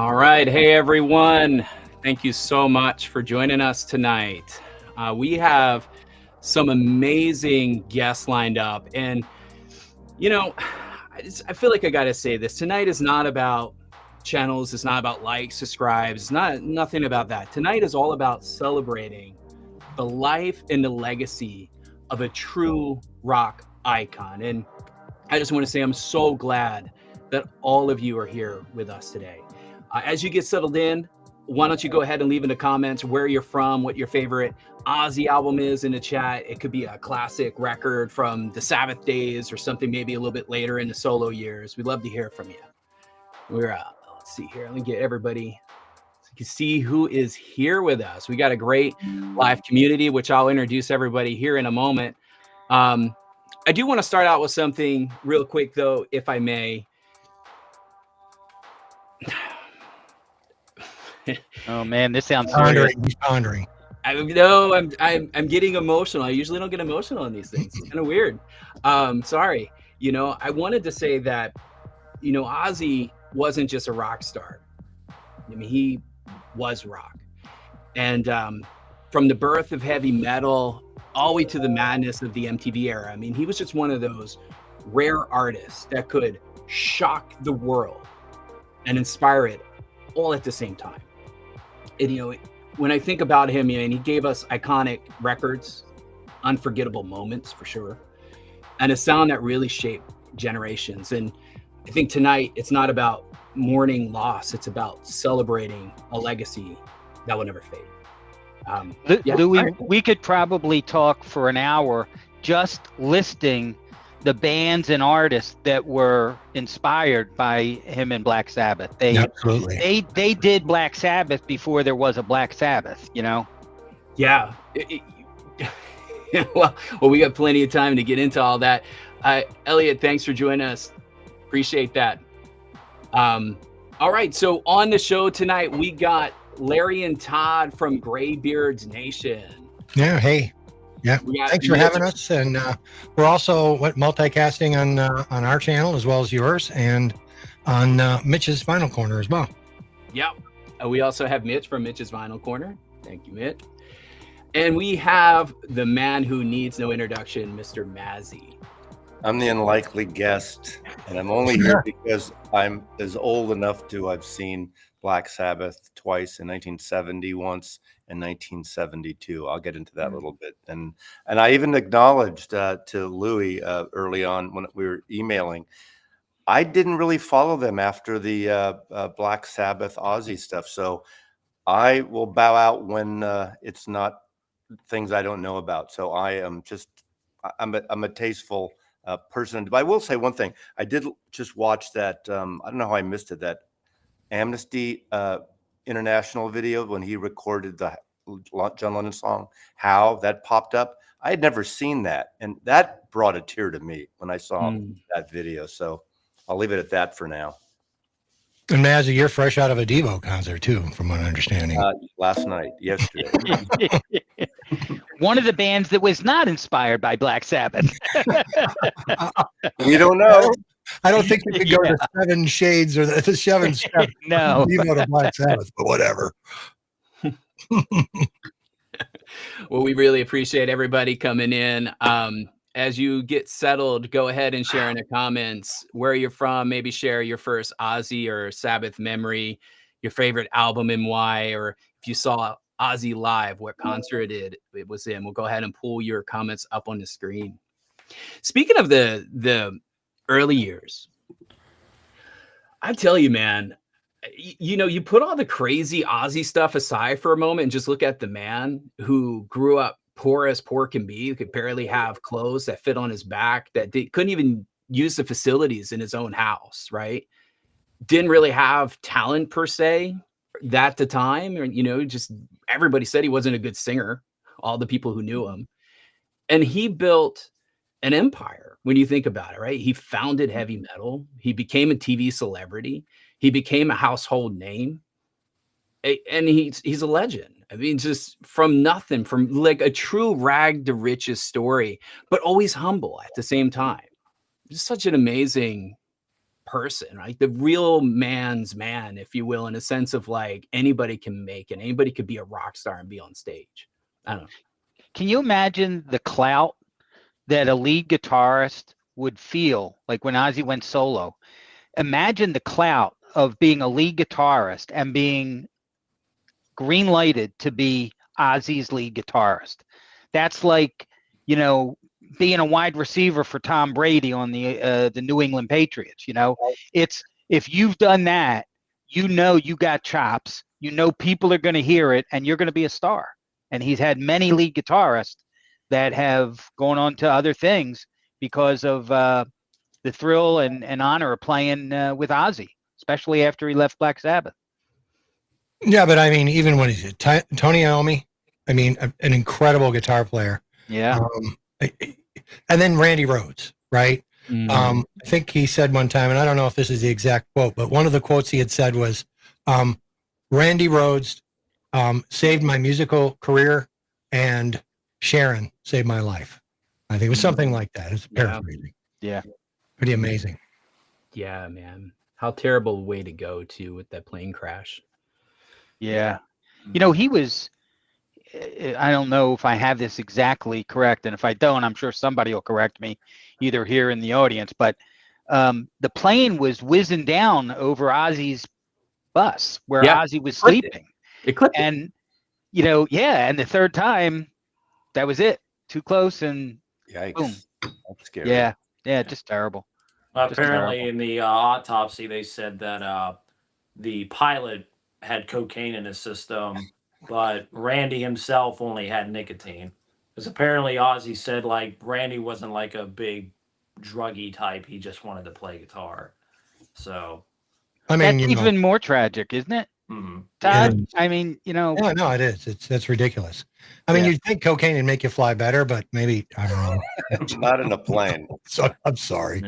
All right. Hey, everyone. Thank you so much for joining us tonight. We have some amazing guests lined up. And, you know, I feel like I got to say this. Tonight is not about channels. It's not about likes, subscribes. It's nothing about that. Tonight is all about celebrating the life and the legacy of a true rock icon. And I just want to say I'm so glad that all of you are here with us today. As you get settled in, why don't you go ahead and leave in the comments where you're from, what your favorite Ozzy album is in the chat. It could be a classic record from the Sabbath days or something maybe a little bit later in the solo years. We'd love to hear from you. Let's see here. Let me get everybody so you can see who is here with us. We got a great live community, which I'll introduce everybody here in a moment. I do want to start out with something real quick, though, if I may. Oh man, this sounds serious. He's pondering. I'm getting emotional. I usually don't get emotional on these things. It's kind of weird. Sorry. I wanted to say that, Ozzy wasn't just a rock star. I mean, he was rock. And from the birth of heavy metal all the way to the madness of the MTV era, I mean, he was just one of those rare artists that could shock the world and inspire it all at the same time. And, when I think about him, and he gave us iconic records, unforgettable moments for sure, and a sound that really shaped generations. And I think tonight it's not about mourning loss; it's about celebrating a legacy that will never fade. Louis, we could probably talk for an hour just listing the bands and artists that were inspired by him and Black Sabbath. Absolutely. They did Black Sabbath before there was a Black Sabbath, Yeah. Well, we got plenty of time to get into all that. Elliot, thanks for joining us. Appreciate that. All right. So on the show tonight, we got Larry and Todd from Graybeards Nation. Yeah. Hey. Yeah. Thanks for having us. And we're also multicasting on our channel as well as yours, and on Mitch's Vinyl Corner as well. Yep. We also have Mitch from Mitch's Vinyl Corner. Thank you, Mitch. And we have the man who needs no introduction, Mr. Mazzy. I'm the unlikely guest, and I'm only here because I'm old enough to have seen Black Sabbath twice, in 1970 once, and 1972. I'll get into that a little bit. And I even acknowledged to Louis early on when we were emailing, I didn't really follow them after the Black Sabbath Ozzy stuff. So I will bow out when it's not things I don't know about. So I'm a tasteful person. But I will say one thing. I did just watch that. I don't know how I missed it. That Amnesty International video when he recorded the John Lennon song, How, that popped up. I had never seen that. And that brought a tear to me when I saw that video. So I'll leave it at that for now. And Mazzy, you're fresh out of a Devo concert too, from my understanding. Last night, yesterday. One of the bands that was not inspired by Black Sabbath. We don't know. I don't think you could go to Seven Shades or the Seven Steps. No. Devo to Black Sabbath, but whatever. Well, we really appreciate everybody coming in. As you get settled, go ahead and share in the comments where you're from. Maybe share your first Ozzy or Sabbath memory, your favorite album and why, or if you saw Ozzy live, what concert it was in. We'll go ahead and pull your comments up on the screen. Speaking of the early years, I tell you, man, you put all the crazy Ozzy stuff aside for a moment and just look at the man who grew up poor as poor can be, who could barely have clothes that fit on his back, that couldn't even use the facilities in his own house, right? Didn't really have talent per se at the time, or, just everybody said he wasn't a good singer, all the people who knew him. And he built an empire when you think about it, right? He founded heavy metal. He became a TV celebrity. He became a household name. And he's a legend. I mean, just from nothing, from like a true rag to riches story, but always humble at the same time. Just such an amazing person, right? The real man's man, if you will, in a sense of like anybody can make it, anybody could be a rock star and be on stage. I don't know. Can you imagine the clout that a lead guitarist would feel like when Ozzy went solo? Imagine the clout of being a lead guitarist and being green lighted to be Ozzy's lead guitarist. That's like, you know, being a wide receiver for Tom Brady on the New England Patriots. You know, it's if you've done that, you know you got chops. You know people are going to hear it, and you're going to be a star. And he's had many lead guitarists that have gone on to other things because of the thrill and honor of playing with Ozzy, especially after he left Black Sabbath. Yeah, but I mean, even when he's Tony Iommi, I mean, an incredible guitar player. Yeah. And then Randy Rhoads, right? I think he said one time, and I don't know if this is the exact quote, but one of the quotes he had said was, Randy Rhoads saved my musical career, and Sharon saved my life. I think it was something like that. It's paraphrasing. Yeah. Pretty amazing. Yeah, man. How terrible way to go too with that plane crash. Yeah. You know, he was, I don't know if I have this exactly correct. And if I don't, I'm sure somebody will correct me either here in the audience. But the plane was whizzing down over Ozzy's bus where Ozzy was sleeping. It clipped it. And, you know, and the third time, that was it. Too close and Yikes. boom. That's scary. Yeah, just terrible. Apparently, in the autopsy, they said that the pilot had cocaine in his system, but Randy himself only had nicotine. Because apparently Ozzy said like Randy wasn't like a big druggy type; he just wanted to play guitar. So, I mean, that's even more tragic, isn't it? Todd, I mean, you know. Yeah, no, it is. That's ridiculous. I mean, you'd think cocaine would make you fly better, but maybe, I don't know. Not in a plane. So, I'm sorry.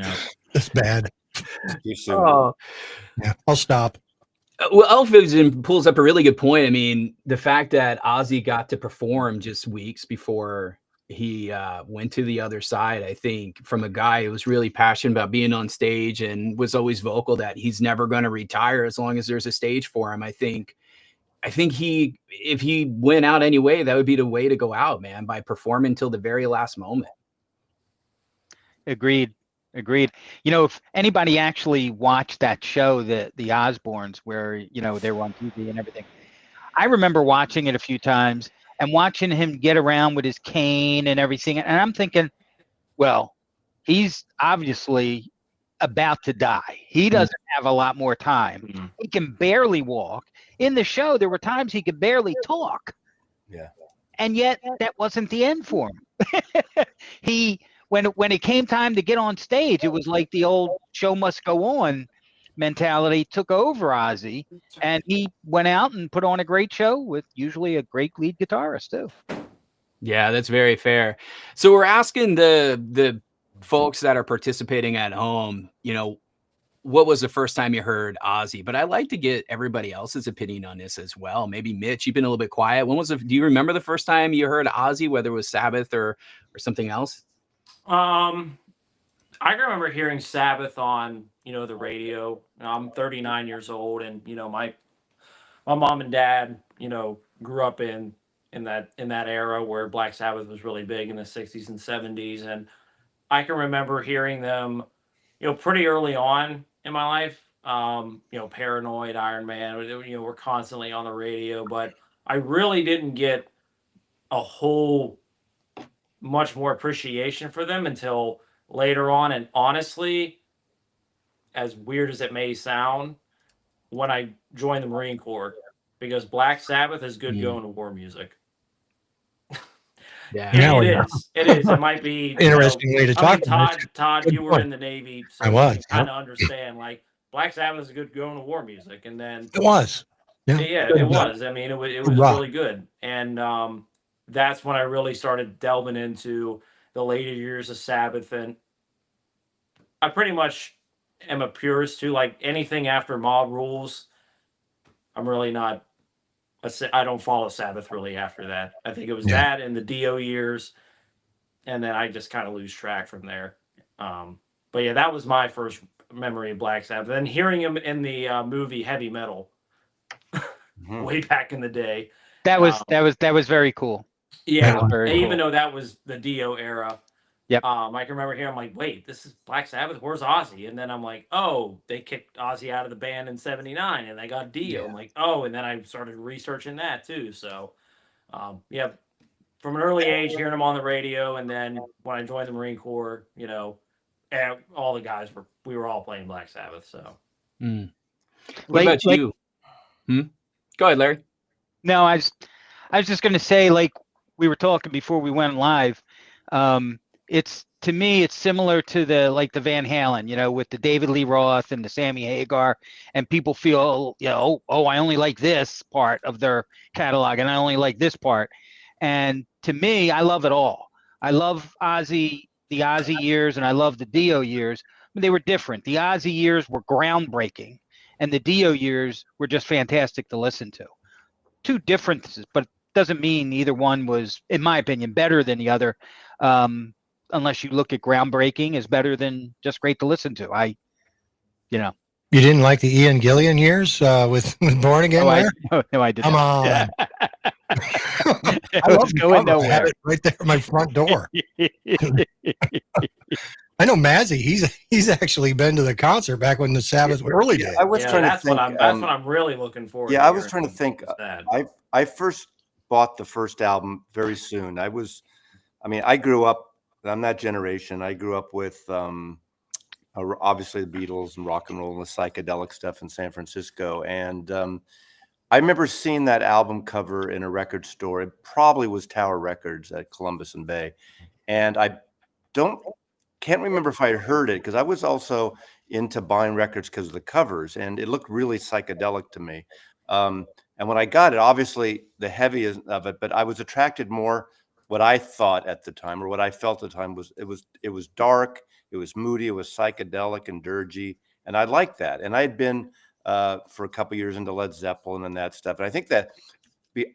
It's bad. Too soon. Oh. Yeah, I'll stop. Well, Elfvision pulls up a really good point. I mean, the fact that Ozzy got to perform just weeks before he went to the other side, I think, from a guy who was really passionate about being on stage and was always vocal that he's never going to retire as long as there's a stage for him. I think if he went out anyway, that would be the way to go out, man, by performing till the very last moment. Agreed. You know, if anybody actually watched that show, the Osbournes, where, you know, they were on TV and everything, I remember watching it a few times and watching him get around with his cane and everything. And I'm thinking, well, he's obviously about to die. He doesn't have a lot more time. He can barely walk. In the show, there were times he could barely talk. Yeah. And yet that wasn't the end for him. When it came time to get on stage, it was like the old show must go on mentality took over Ozzy, and he went out and put on a great show with usually a great lead guitarist too. Yeah, that's very fair. So we're asking the folks that are participating at home, you know, what was the first time you heard Ozzy? But I'd like to get everybody else's opinion on this as well. Maybe Mitch, you've been a little bit quiet. Do you remember the first time you heard Ozzy, whether it was Sabbath or something else? I can remember hearing Sabbath on, you know, the radio. I'm 39 years old, and you know, my mom and dad, you know, grew up in that era where Black Sabbath was really big in the 60s and 70s, and I can remember hearing them, you know, pretty early on in my life. You know, Paranoid, Iron Man, you know, we're constantly on the radio, but I really didn't get a whole much more appreciation for them until later on. And honestly, as weird as it may sound, when I joined the Marine Corps, because Black Sabbath is good going to war music. Yeah, it is. It might be interesting way to talk. Todd, you were in the Navy, so I was. You kind of understand. Like Black Sabbath is good going to war music, and then it was. Yeah, it was. I mean, it was really good, and that's when I really started delving into the later years of Sabbath, and I pretty much am a purist too. Like anything after Mob Rules, I'm really not. I don't follow Sabbath really after that. I think it was that and the Dio years, and then I just kind of lose track from there. But yeah, that was my first memory of Black Sabbath. And hearing him in the movie Heavy Metal way back in the day. That was very cool. Yeah, That was very even cool. though that was the Dio era. Yep. I can remember hearing, I'm like, wait, this is Black Sabbath? Where's Ozzy? And then I'm like, oh, they kicked Ozzy out of the band in '79 and they got Dio. Yeah. I'm like, oh, and then I started researching that too. So, yeah, from an early age, hearing them on the radio. And then when I joined the Marine Corps, you know, all the guys we were all playing Black Sabbath. So, What about you? Go ahead, Larry. No, I was just going to say, like we were talking before we went live. It's, to me, it's similar to the Van Halen, you know, with the David Lee Roth and the Sammy Hagar, and people feel, you know, oh, I only like this part of their catalog, and I only like this part. And to me, I love it all. I love the Ozzy years, and I love the Dio years. They were different. The Ozzy years were groundbreaking, and the Dio years were just fantastic to listen to. Two differences, but doesn't mean either one was, in my opinion, better than the other. Unless you look at groundbreaking as better than just great to listen to. You didn't like the Ian Gillian years with Born Again? No, I did Come not. on. I was going nowhere. I have it right there at my front door. I know Mazzy. He's actually been to the concert back when the Sabbath early days. I was trying to think. That's what I'm really looking for. Yeah, I was trying to think. I first bought the first album very soon. I grew up. I'm that generation. I grew up with obviously the Beatles and rock and roll and the psychedelic stuff in San Francisco. And I remember seeing that album cover in a record store. It probably was Tower Records at Columbus and Bay. And I can't remember if I had heard it, because I was also into buying records because of the covers, and it looked really psychedelic to me. And when I got it, obviously the heavy of it, but I was attracted more. What I thought at the time, or what I felt at the time, was it was dark, it was moody, it was psychedelic and dirgy, and I liked that. And I had been for a couple of years into Led Zeppelin and that stuff. And I think that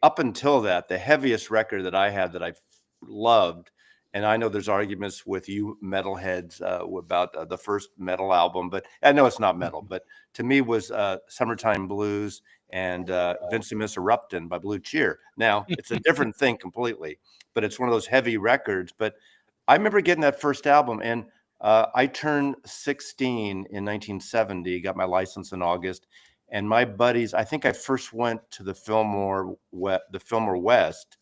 up until that, the heaviest record that I had that I loved, and I know there's arguments with you metalheads about the first metal album, but I know it's not metal, but to me was Summertime Blues and Vincimus Eruptum by Blue Cheer. Now, it's a different thing completely, but it's one of those heavy records. But I remember getting that first album, and I turned 16 in 1970, got my license in August, and my buddies, I think I first went to the Fillmore West,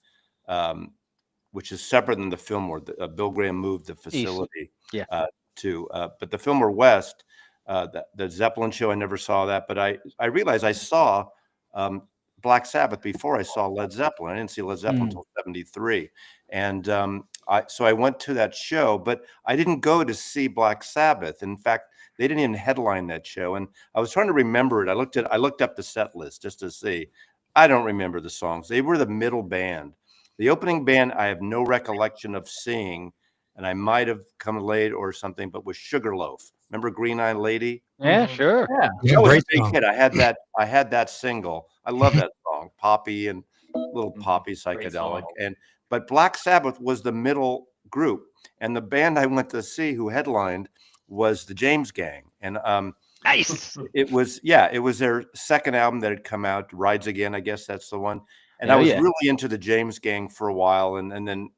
which is separate than the Fillmore. Bill Graham moved the facility but the Fillmore West, the Zeppelin show, I never saw that, but I realized I saw Black Sabbath before I saw Led Zeppelin. I didn't see Led Zeppelin until '73. And so I went to that show, but I didn't go to see Black Sabbath. In fact, they didn't even headline that show. And I was trying to remember it. I looked up the set list just to see. I don't remember the songs. They were the middle band. The opening band, I have no recollection of seeing, and I might have come late or something, but was Sugarloaf. Remember Green Eyed Lady? Yeah, sure. Yeah, That was great a big song. hit. I had that single. I love that song, poppy and little poppy psychedelic. But Black Sabbath was the middle group, and the band I went to see who headlined was the James Gang. And Nice. it was their second album that had come out, Rides Again, I guess that's the one. And I was really into the James Gang for a while, and then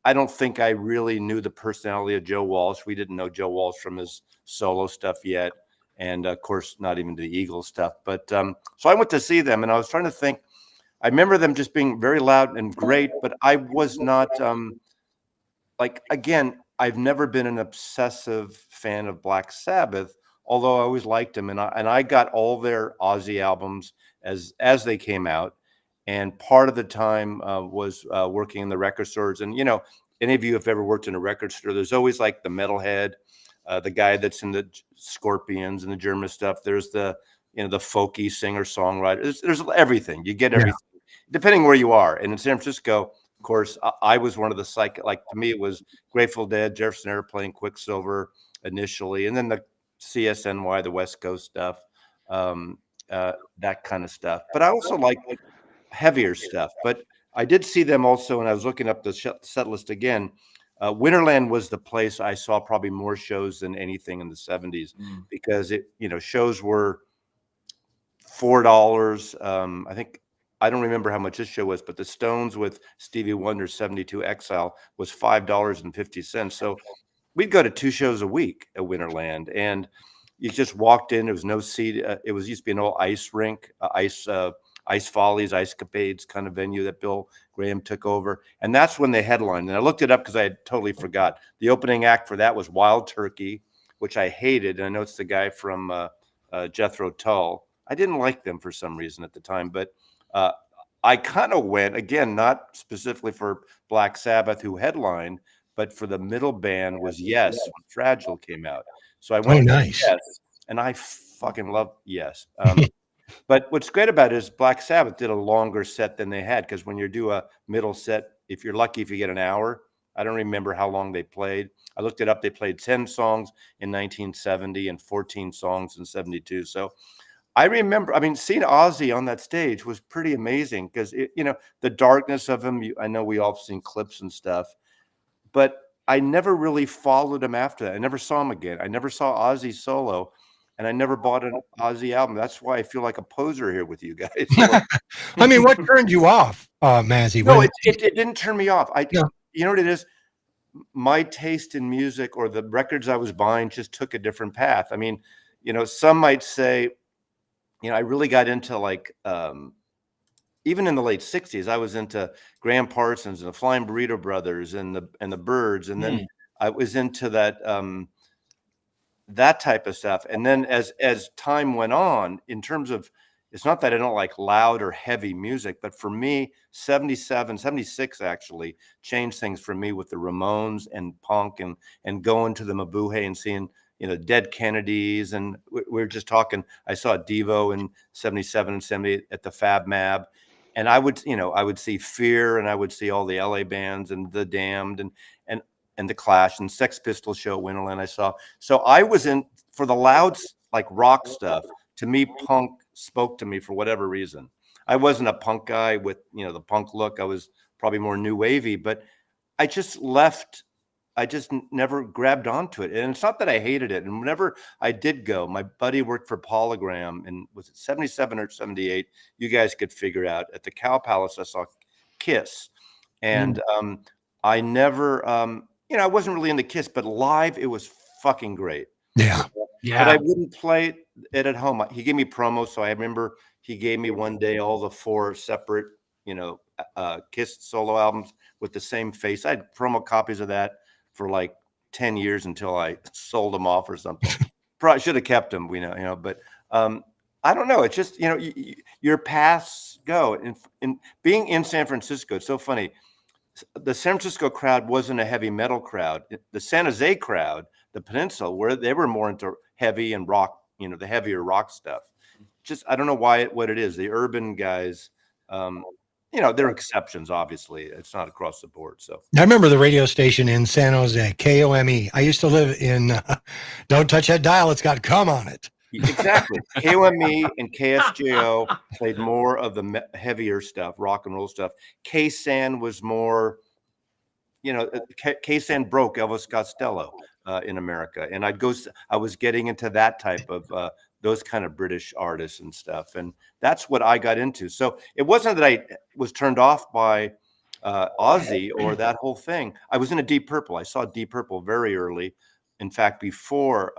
I don't think I really knew the personality of Joe Walsh. We didn't know Joe Walsh from his solo stuff yet, and of course not even the Eagles stuff. But so I went to see them, and I was trying to think. I remember them just being very loud and great, but I was not again, I've never been an obsessive fan of Black Sabbath, although I always liked them, and I got all their Ozzy albums as they came out. And part of the time was working in the record stores. And, any of you have ever worked in a record store, there's always like the metalhead, the guy that's in the Scorpions and the German stuff. There's the folky singer songwriter. There's everything. You get everything, depending where you are. And in San Francisco, of course, I was one of the to me, it was Grateful Dead, Jefferson Airplane, Quicksilver initially, and then the CSNY, the West Coast stuff, that kind of stuff. But I also like heavier stuff. But I did see them also, and I was looking up the set list again. Winterland was the place I saw probably more shows than anything in the 70s because shows were $4. I think I don't remember how much this show was, but the Stones with Stevie Wonder's 72 Exile was $5.50. So we'd go to 2 shows a week at Winterland, and you just walked in. There was no seat. It was used to be an old ice rink, ice follies, ice capades kind of venue that Bill Graham took over. And that's when they headlined. And I looked it up because I had totally forgot. The opening act for that was Wild Turkey, which I hated. And I know it's the guy from Jethro Tull. I didn't like them for some reason at the time, but I kind of went, again, not specifically for Black Sabbath, who headlined, but for the middle band was Yes when Fragile came out. So I went, nice. Yes, and I fucking love Yes. But what's great about it is Black Sabbath did a longer set than they had, because when you do a middle set, if you're lucky, if you get an hour, I don't remember how long they played. I looked it up. They played 10 songs in 1970 and 14 songs in 72. So I remember, seeing Ozzy on that stage was pretty amazing because, the darkness of him, I know we all have seen clips and stuff, but I never really followed him after that. I never saw him again. I never saw Ozzy solo, and I never bought an Ozzy album. That's why I feel like a poser here with you guys. I mean, what turned you off, Mazzy? No, it didn't turn me off. Yeah. You know what it is? My taste in music, or the records I was buying, just took a different path. I mean, some might say, I really got into even in the late 60s, I was into Graham Parsons and the Flying Burrito Brothers and the Byrds. And then I was into that type of stuff. And then as time went on, in terms of, it's not that I don't like loud or heavy music, but for me, 76 actually changed things for me with the Ramones and punk and going to the Mabuhay and seeing, Dead Kennedys. And we were just talking, I saw Devo in 77 and 78 at the Fab Mab. And I would see Fear, and I would see all the LA bands and The Damned and the Clash and Sex Pistols show at Winterland I saw. So I was in for the loud, like rock stuff. To me, punk spoke to me for whatever reason. I wasn't a punk guy with, the punk look. I was probably more new wavy, but I just left. I just never grabbed onto it. And it's not that I hated it. And whenever I did go, my buddy worked for Polygram, and was it 77 or 78? You guys could figure out. At the Cow Palace, I saw Kiss. And I never, I wasn't really into Kiss, but live, it was fucking great. Yeah. Yeah. But I wouldn't play it at home. He gave me promos. So I remember he gave me one day all the 4 separate, Kiss solo albums with the same face. I had promo copies of that for like 10 years until I sold them off or something. Probably should have kept them, but I don't know. It's just, your paths go. In being in San Francisco, it's so funny. The San Francisco crowd wasn't a heavy metal crowd. The San Jose crowd, the Peninsula, they were more into heavy and rock, the heavier rock stuff. Just, I don't know what it is. The urban guys, there are exceptions, obviously. It's not across the board. So I remember the radio station in San Jose, KOME. I used to live in, don't touch that dial, it's got cum on it. Exactly. KOME and KSJO played more of the heavier stuff, rock and roll stuff. KSAN was more, KSAN broke Elvis Costello in America. And I was getting into that type of, those kind of British artists and stuff. And that's what I got into. So it wasn't that I was turned off by Ozzy or that whole thing. I was into Deep Purple. I saw Deep Purple very early. In fact, before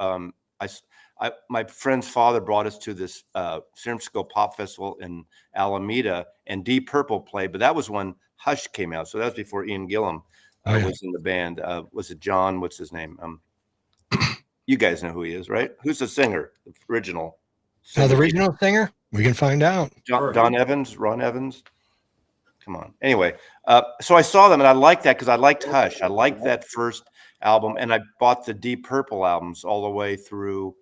my friend's father brought us to this San Francisco Pop Festival in Alameda, and Deep Purple played, but that was when Hush came out. So that was before Ian Gillan was in the band. Was it John? What's his name? You guys know who he is, right? Who's the singer? The original singer? The original singer? We can find out. Ron Evans. Come on. Anyway, so I saw them, and I liked that because I liked Hush. I liked that first album, and I bought the Deep Purple albums all the way through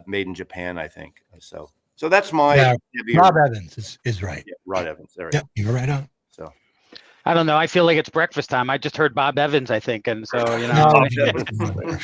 Made in Japan, I think. So that's my Rob Evans is right. Yeah, Rod Evans. There Yep, you're right on. So I don't know. I feel like it's breakfast time. I just heard Bob Evans, I think, and so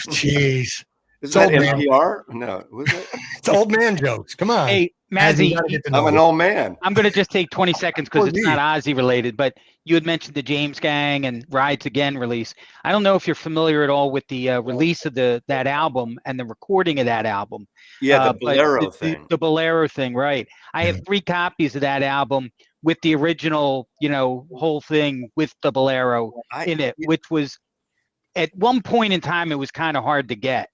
Jeez. Is that NPR? No, was it? It's old man jokes. Come on. Hey, Mazzy, you Mazzy, gotta get to I'm know an him. old man. I'm going to just take 20 seconds because Or it's me. not Ozzy related, but you had mentioned the James Gang and Rides Again release. I don't know if you're familiar at all with the release of that album and the recording of that album. Yeah, the But Bolero thing. the Bolero thing, right? I have Yeah. 3 copies of that album with the original, whole thing with the Bolero I in it, which was at one point in time, it was kind of hard to get.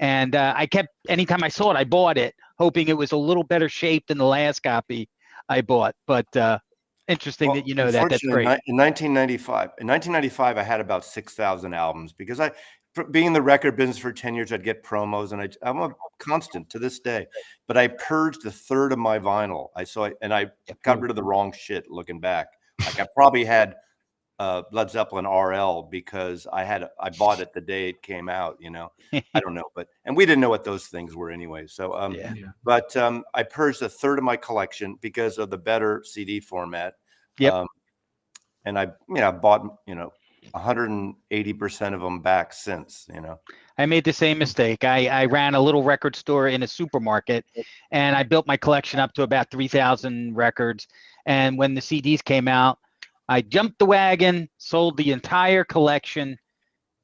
And I kept, anytime I saw it, I bought it, hoping it was a little better shape than the last copy I bought. But interesting that you know that. That's unfortunately, great. in 1995, I had about 6,000 albums because being in the record business for 10 years, I'd get promos, and I'm a constant to this day. But I purged a third of my vinyl. I got rid of the wrong shit. Looking back, like I probably had Led Zeppelin RL because I bought it the day it came out. I don't know, and we didn't know what those things were anyway. So, Yeah. but I purged a third of my collection because of the better CD format. Yep. And I bought 180% of them back since. I made the same mistake. I ran a little record store in a supermarket, and I built my collection up to about 3,000 records. And when the CDs came out, I jumped the wagon, sold the entire collection,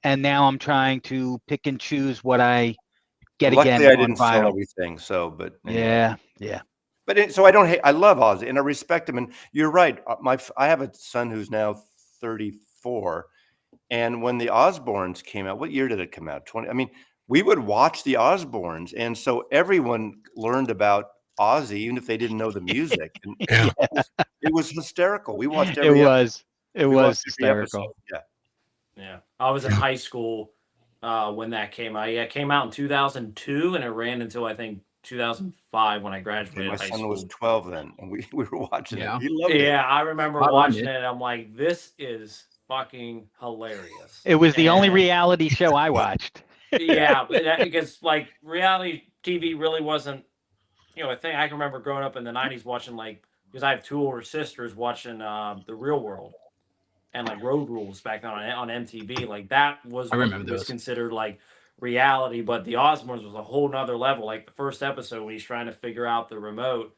and now I'm trying to pick and choose what I get Luckily, again I on didn't sell vinyl. everything. So, but anyway. Yeah. But so I don't hate. I love Ozzy and I respect him. And you're right. I have a son who's now 34, and when the Osbournes came out, what year did it come out? 20. I mean, we would watch the Osbournes, and so everyone learned about Ozzy, even if they didn't know the music. And Yeah. it was hysterical. We watched It every. was We watched every hysterical. episode. Yeah. Yeah, I was in high school when that came out. Yeah, it came out in 2002, and it ran until I think 2005 when I And graduated my high son school. was 12 then, and we were watching Yeah. it. He loved it. Yeah, I remember Hot on watching it. it. I'm like, this is fucking hilarious. It was the only And- reality show I watched. Yeah, because like reality TV really wasn't, a thing. I can remember growing up in the '90s watching because I have 2 older sisters watching The Real World and like Road Rules back then on MTV. Like that was I what remember was those. considered like reality, but the Osbournes was a whole nother level. Like the first episode when he's trying to figure out the remote.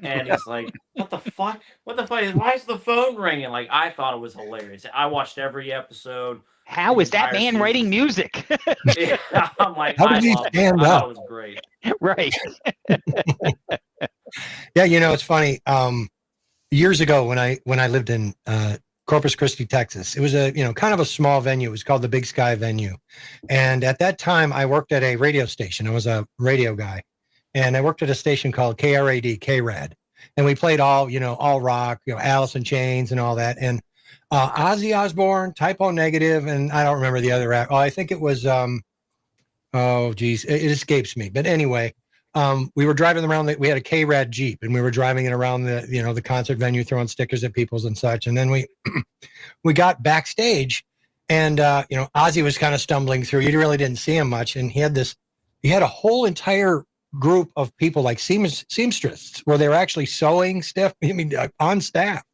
And he's like, "What the fuck? What the fuck? Why is the phone ringing?" Like I thought it was hilarious. I watched every episode. How the is that entire man season. writing music? Yeah, I'm like, How I did he loved it. stand I thought up? it was great. Right. Yeah, it's funny. Years ago when I lived in Corpus Christi, Texas, it was a kind of a small venue. It was called the Big Sky Venue, and at that time I worked at a radio station. I was a radio guy, and I worked at a station called KRAD, KRAD, and we played all rock, Alice in Chains and all that, and Ozzy Osbourne, Typo Negative, and I don't remember the other act. Oh, I think it was oh geez, it escapes me. But anyway, we were driving around. We had a KRAD Jeep, and we were driving it around the the concert venue, throwing stickers at people's and such. And then we got backstage, and Ozzy was kind of stumbling through. You really didn't see him much, and he had a whole entire group of people like seamstresses where they were actually sewing stuff. I mean, on staff.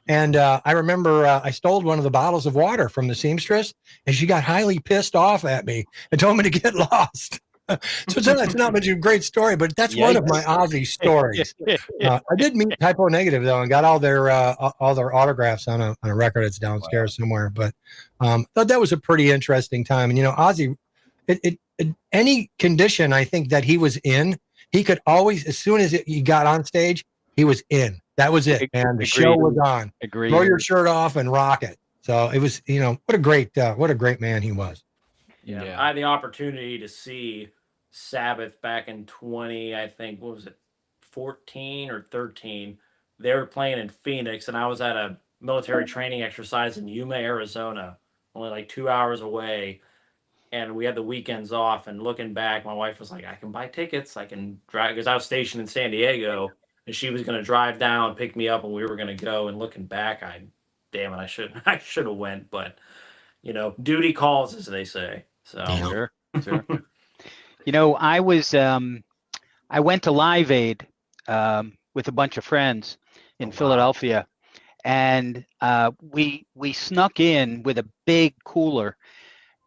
And I remember I stole one of the bottles of water from the seamstress, and she got highly pissed off at me and told me to get lost. So it's not much of a great story, but that's one of my Ozzy stories. I did meet Typo Negative though, and got all their autographs on a record that's downstairs somewhere. But thought that was a pretty interesting time. And Ozzy, any condition I think that he was in, he could always, as soon as he got on stage, he was in. That was it, man. The show was on. Agreed. Throw your shirt off and rock it. So it was, what a great man he was. Yeah. I had the opportunity to see Sabbath back in I think, what was it, 14 or 13. They were playing in Phoenix, and I was at a military training exercise in Yuma, Arizona, only like 2 hours away. And we had the weekends off. And looking back, my wife was like, I can buy tickets. I can drive, because I was stationed in San Diego, and she was going to drive down, pick me up, and we were going to go. And looking back, damn it, I should have went. But, duty calls, as they say. So Sure. I went to Live Aid with a bunch of friends in Philadelphia, and we snuck in with a big cooler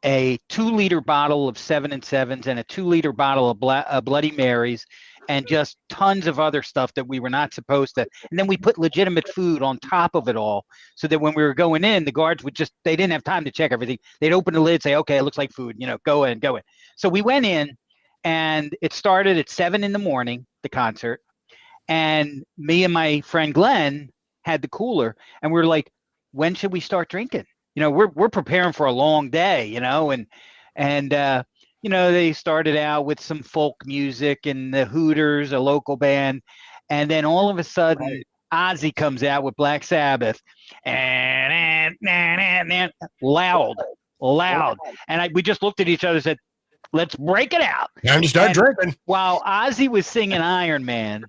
a 2-liter bottle of 7 and 7s and a 2-liter bottle of Bloody Marys and just tons of other stuff that we were not supposed to. And then we put legitimate food on top of it all, so that when we were going in, the guards would they didn't have time to check everything. They'd open the lid, say, okay, it looks like food, go in. So we went in, and it started at 7 a.m, the concert. And me and my friend Glenn had the cooler, and we were like, when should we start drinking? We're preparing for a long day, and they started out with some folk music and the Hooters, a local band. And then all of a sudden, Ozzy comes out with Black Sabbath, and loud. And we just looked at each other and said, let's break it out. Time to start drinking. While Ozzy was singing Iron Man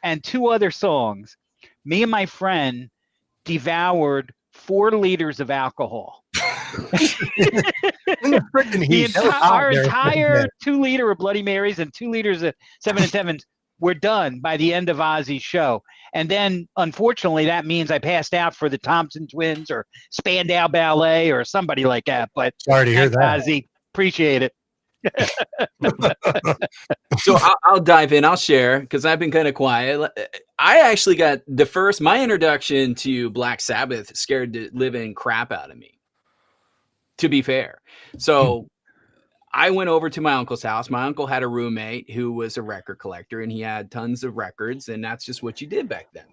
and 2 other songs, me and my friend devoured 4 liters of alcohol. Our entire 2 liter of Bloody Marys and 2 liters of 7 and 7s were done by the end of Ozzy's show. And then, unfortunately, that means I passed out for the Thompson Twins or Spandau Ballet or somebody like that. But sorry to hear that, Ozzy. Appreciate it. So I'll dive in. I'll share because I've been kind of quiet. I actually got my introduction to Black Sabbath scared the living crap out of me, to be fair. So I went over to my uncle's house. My uncle had a roommate who was a record collector, and he had tons of records, and that's just what you did back then.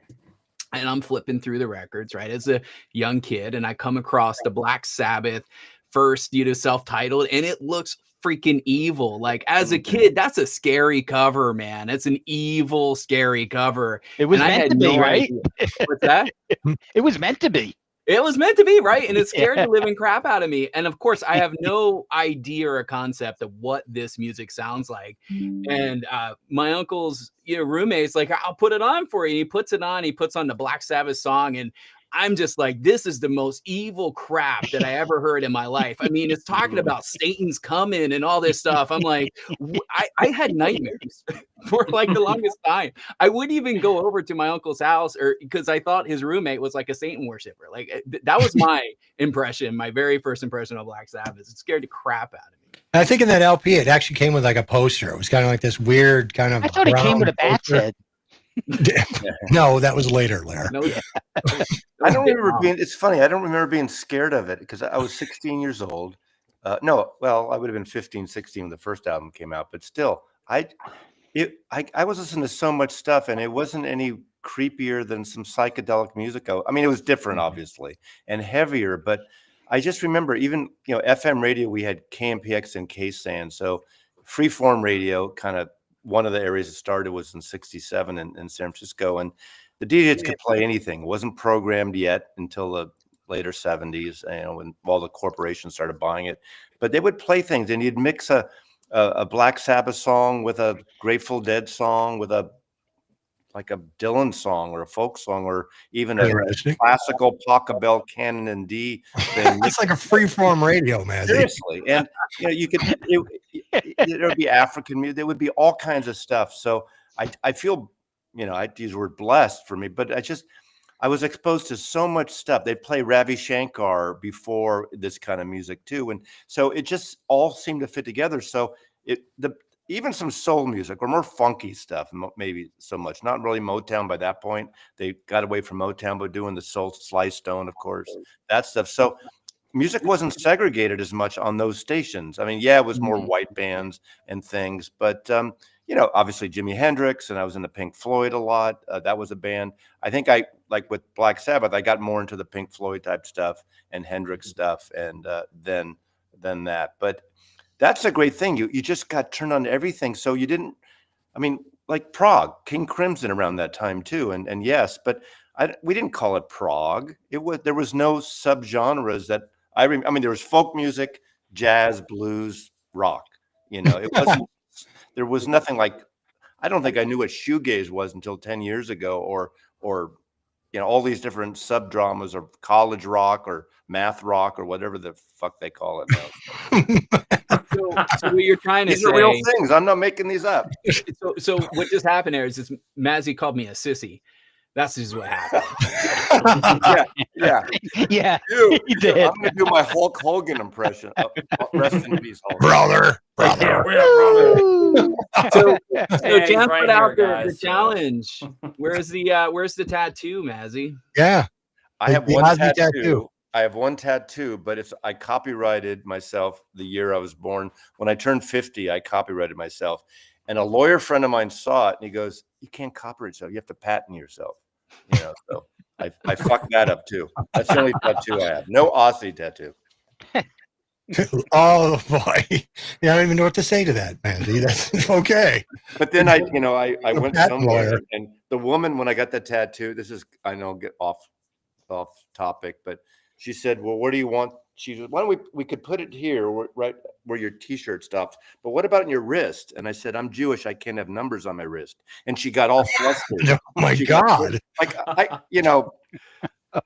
And I'm flipping through the records, right, as a young kid, and I come across the Black Sabbath first, self-titled, and it looks freaking evil. Like, as a kid, that's a scary cover, man. It's an evil, scary cover. It was meant to be, right? What's that? It was meant to be. It was meant to be, right? And it scared the living crap out of me. And of course, I have no idea or a concept of what this music sounds like. And my uncle's roommate's like, I'll put it on for you. He puts it on. He puts on the Black Sabbath song, and I'm just like, this is the most evil crap that I ever heard in my life. I mean, it's talking about Satan's coming and all this stuff. I'm like, I had nightmares for like the longest time. I wouldn't even go over to my uncle's house because I thought his roommate was like a Satan worshiper. Like that was my impression, my very first impression of Black Sabbath. It scared the crap out of me. I think in that LP, it actually came with like a poster. It was kind of like this weird kind of. I thought it came with a bat's head. No, that was later, Larry. No, I don't remember being. It's funny. I don't remember being scared of it because I was 16 years old. No, well, I would have been 15, 16 when the first album came out. But still, I was listening to so much stuff, and it wasn't any creepier than some psychedelic music. I mean, it was different, obviously, and heavier. But I just remember, even FM radio, we had KMPX and KSAN, so freeform radio kind of. One of the areas it started was in 67 in San Francisco, and the DJs could play anything. It wasn't programmed yet until the later 70s, when all the corporations started buying it. But they would play things, and you'd mix a Black Sabbath song with a Grateful Dead song, with a Dylan song or a folk song, or even a classical Pachelbel Canon in D thing. It's like a freeform radio, man. Seriously, and you could. There would be African music. There would be all kinds of stuff. So I feel, I use the word blessed for me, but I was exposed to so much stuff. They'd play Ravi Shankar before this kind of music too, and so it just all seemed to fit together. So even some soul music or more funky stuff, maybe so much. Not really Motown by that point. They got away from Motown, but doing the soul, Sly Stone, of course, that stuff. So music wasn't segregated as much on those stations. I mean, yeah, it was more white bands and things, but obviously Jimi Hendrix, and I was into Pink Floyd a lot. That was a band. I think like with Black Sabbath, I got more into the Pink Floyd type stuff and Hendrix stuff, and than that. But that's a great thing. You just got turned on to everything. So you didn't. I mean, like prog, King Crimson around that time too, and yes, but we didn't call it prog. There was no subgenres that. I mean, there was folk music, jazz, blues, rock. It wasn't. There was nothing like. I don't think I knew what shoegaze was until 10 years ago, or all these different subdramas, or college rock, or math rock, or whatever the fuck they call it now. So what you're trying to these say? These are real things. I'm not making these up. So what just happened there is Mazzy called me a sissy. That's just what happened. Yeah. He did. I'm gonna do my Hulk Hogan impression. Rest in peace, Hulk. Brother. Yeah, brother. So Yeah, he's Jeff right put out here, the guys. So challenge. Where's the tattoo, Mazzy? Yeah. I have The one Ozzy tattoo. tattoo. I have one tattoo, but I copyrighted myself the year I was born. When I turned 50, I copyrighted myself. And a lawyer friend of mine saw it and he goes, "You can't copyright yourself. You have to patent yourself." So I fucked that up too. That's the only tattoo I have. No Ozzy tattoo. Oh boy. Yeah, I don't even know what to say to that, man. That's okay. But then I A went patent somewhere lawyer. and the woman, when I got the tattoo, this is, I know, get off topic, but she said, "Well, where do you want?" She said, "Why don't we could put it here, right where your t-shirt stops. But what about in your wrist?" And I said, "I'm Jewish. I can't have numbers on my wrist." And she got all flustered. Oh my She got God. like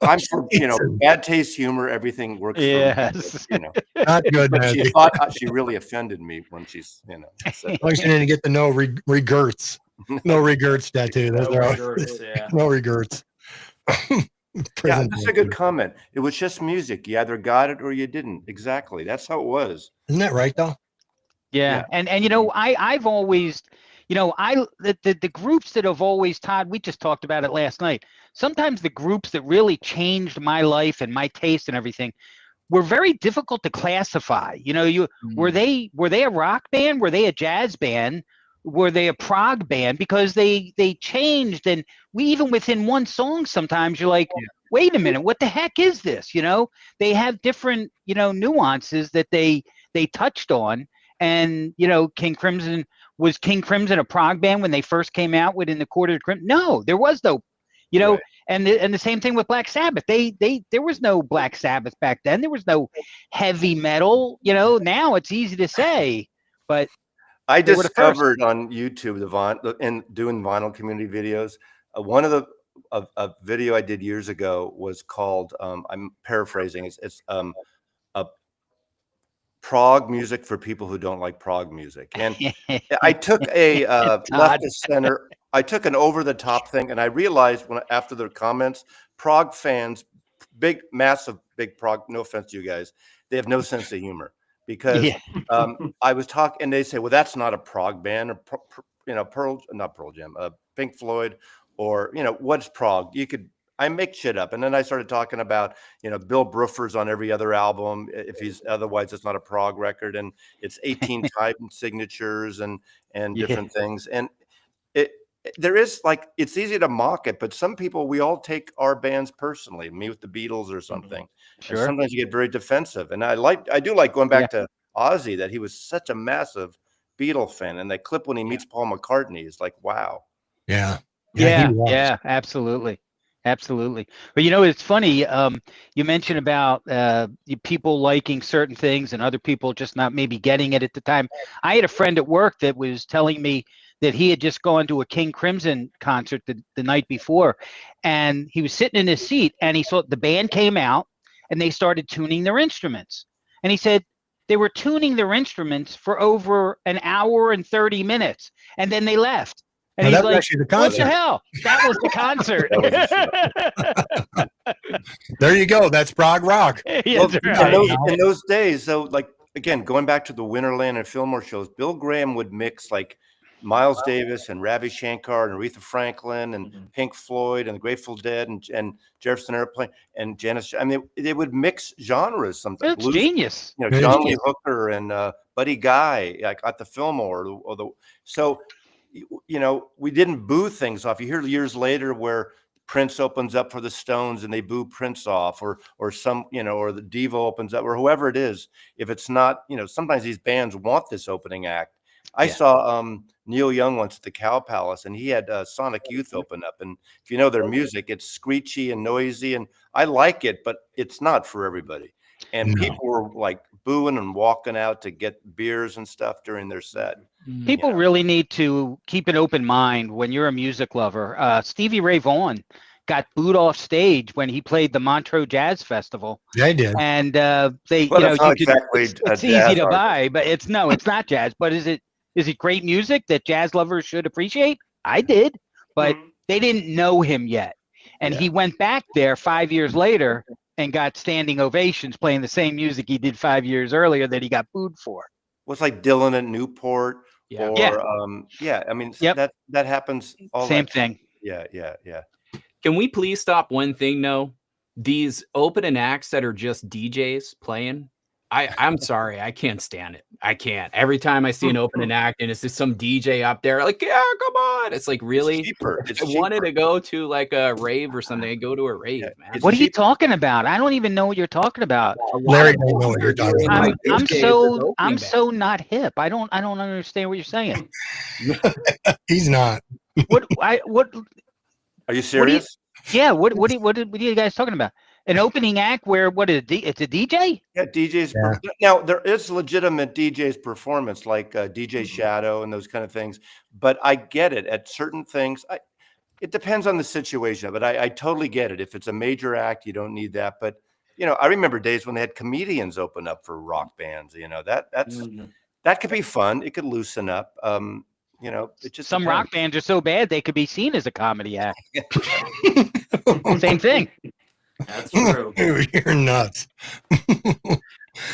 I'm for Jesus. bad taste humor. Everything works for me. Yes. Not good, But man. she As thought she really offended me when she's said long as you didn't get the no regrets. No regrets tattoo. Those no are all, regrets, yeah. no regrets. Yeah, Prison that's a good comment. It was just music. You either got it or you didn't. Exactly. That's how it was. Isn't that right though? Yeah. And I've always, the groups that have always, Todd, we just talked about it last night. Sometimes the groups that really changed my life and my taste and everything were very difficult to classify. Were they a rock band? Were they a jazz band? Were they a prog band? Because they changed, and we even within one song sometimes you're like, wait a minute, what the heck is this? They have different nuances that they touched on. And King Crimson, was King Crimson a prog band when they first came out within the Court of the Crimson? No, there was no, Right. and the same thing with Black Sabbath. There was no Black Sabbath back then. There was no heavy metal. Now it's easy to say, but I they were the first. discovered on YouTube and doing vinyl community videos. One of a video I did years ago was called I'm paraphrasing. It's a prog music for people who don't like prog music. And I took a left of center. I took an over the top thing, and I realized after the comments, prog fans, massive big prog. No offense to you guys, they have no sense of humor because I was talking, and they say, "Well, that's not a prog band, or not Pearl Jam, Pink Floyd, or what's prog?" I make shit up, and then I started talking about Bill Bruffer's on every other album. If he's otherwise, it's not a prog record, and it's 18 type signatures and different things. And there is it's easy to mock it, but some people, we all take our bands personally. Me with the Beatles or something, Sure. and sometimes you get very defensive. And I do like going back to Ozzy, that he was such a massive Beatle fan, and that clip when he meets Paul McCartney is like, wow. Yeah. Yeah, absolutely. Absolutely. But it's funny, you mentioned about people liking certain things and other people just not maybe getting it at the time. I had a friend at work that was telling me that he had just gone to a King Crimson concert the night before, and he was sitting in his seat and he saw the band came out and they started tuning their instruments. And he said they were tuning their instruments for over an hour and 30 minutes and then they left. And No, he's that was like, actually the what the concert. hell? That was the concert. There you go. That's prog rock. Yeah, that's right. In those days, so again, going back to the Winterland and Fillmore shows, Bill Graham would mix Miles Davis and Ravi Shankar and Aretha Franklin and Pink Floyd and the Grateful Dead and Jefferson Airplane and Janis. I mean, they would mix genres. Something It's genius. John Lee Hooker and Buddy Guy at the Fillmore so. We didn't boo things off. You hear years later where Prince opens up for the Stones and they boo Prince off, or some, or the Devo opens up, or whoever it is. If it's not, sometimes these bands want this opening act. I saw Neil Young once at the Cow Palace, and he had Sonic Youth open up. And if you know their music, it's screechy and noisy, and I like it, but it's not for everybody. And people were booing and walking out to get beers and stuff during their set. People really need to keep an open mind when you're a music lover. Stevie Ray Vaughan got booed off stage when he played the Montreux Jazz Festival. Yeah, I did. And it's easy to buy, but it's not jazz. But is it great music that jazz lovers should appreciate? I did, but they didn't know him yet. And he went back there 5 years later and got standing ovations playing the same music he did 5 years earlier that he got booed for. Well, it's like Dylan at Newport Yeah. Yeah. Yeah, I mean, Yep. that happens all Same that time. thing. Yeah, yeah, yeah. Can we please stop one thing, though? These opening acts that are just DJs playing, I'm sorry, I can't stand it. I can't. Every time I see an opening act and it's just some DJ up there, like, yeah, come on. It's like, It's really? cheaper. If It's I wanted cheaper. to go to like a rave or something, I'd go to a rave, Yeah, man. it's What are you cheaper. talking about? I don't even know what you're talking about. A lot Larry of don't know bands what you're are talking doing, about. like, I'm DJs as so opening not hip. I don't understand what you're saying. bands. He's not. What Are you what do you serious? yeah, what are you guys talking about? An opening act where what is it? It's a DJ? Yeah, DJs. Yeah. Now there is legitimate DJ's performance, like DJ Shadow and those kind of things. But I get it at certain things. It depends on the situation, but I totally get it. If it's a major act, you don't need that. But I remember days when they had comedians open up for rock bands. That could be fun. It could loosen up. It just Some depends. rock bands are so bad they could be seen as a comedy act. Same thing. That's true. You're nuts.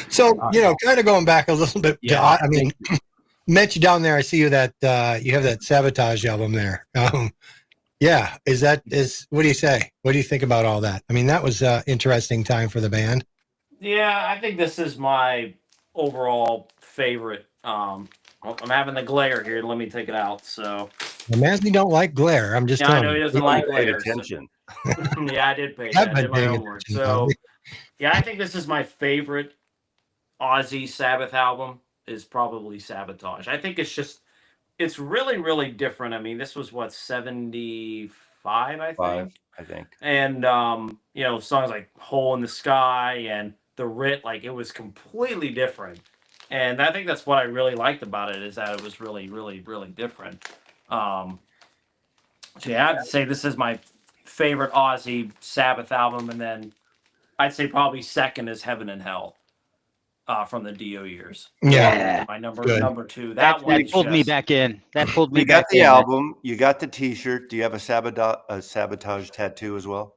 So, kind of going back a little bit. Yeah, I mean, Mitch, down there, I see you that you have that Sabotage album there. Yeah, what do you say? What do you think about all that? I mean, that was an interesting time for the band. Yeah, I think this is my overall favorite. I'm having the glare here. Let me take it out. So The Masney don't like glare. I'm just yeah, I know telling he you. doesn't You like paid glare. So, attention. yeah, I did pay I've attention. I been did my paying homework. attention, So Ozzy. yeah, I think this is my favorite Ozzy Sabbath album. Is probably Sabotage. I think it's really really different. I mean, this was what 75, I Five, think. I think. And songs like Hole in the Sky and The Writ, like it was completely different. And I think that's what I really liked about it, is that it was really really really different. So yeah, I'd say this is my favorite Ozzy Sabbath album, and then I'd say probably second is Heaven and Hell, from the Dio years. Yeah, Yeah. My Good. number two. That That one's pulled me just back in. That pulled me You got back the in. album. You got the T-shirt. Do you have a sabotage tattoo as well?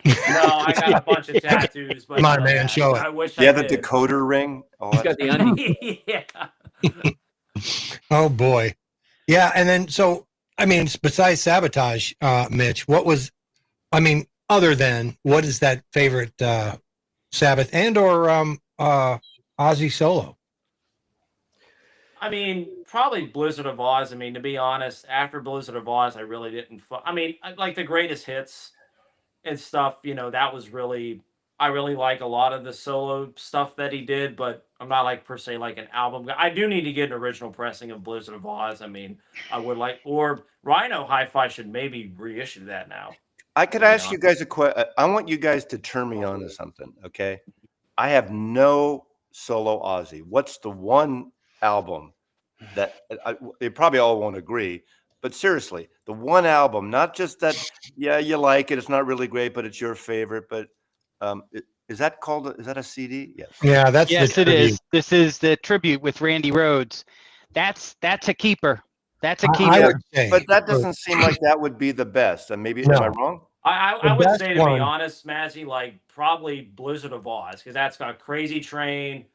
no. I got a bunch of tattoos, but Come on, none of man, that. show it. I wish Do you I have a did. decoder ring? All He's that got the stuff? undies. Yeah. Oh boy. Yeah, and then I mean, besides Sabotage, Mitch, other than what is that favorite Sabbath and or Ozzy solo? I mean, probably Blizzard of Oz. I mean, to be honest, after Blizzard of Oz, I really didn't. I mean, like the greatest hits and stuff. That was really. I really like a lot of the solo stuff that he did, but I'm not like per se like an album guy. I do need to get an original pressing of Blizzard of Oz. I mean, I would like, or Rhino Hi-Fi should maybe reissue that now. I could To be ask you guys a question. I want you guys to turn me on to something, okay? I have no solo Ozzy. What's the one album that they probably all won't agree, but seriously, the one album, not just that, yeah, you like it, it's not really great, but it's your favorite, but is that a CD? Yes. Yeah, that's Yes, the it tribute. is. This is the tribute with Randy Rhoads. That's a keeper. That's a I keeper. would say, But that doesn't seem like that would be the best. And maybe, am I No. wrong? I The would best say, to be one- honest, Mazzy, like probably Blizzard of Oz, because that's got Crazy Train,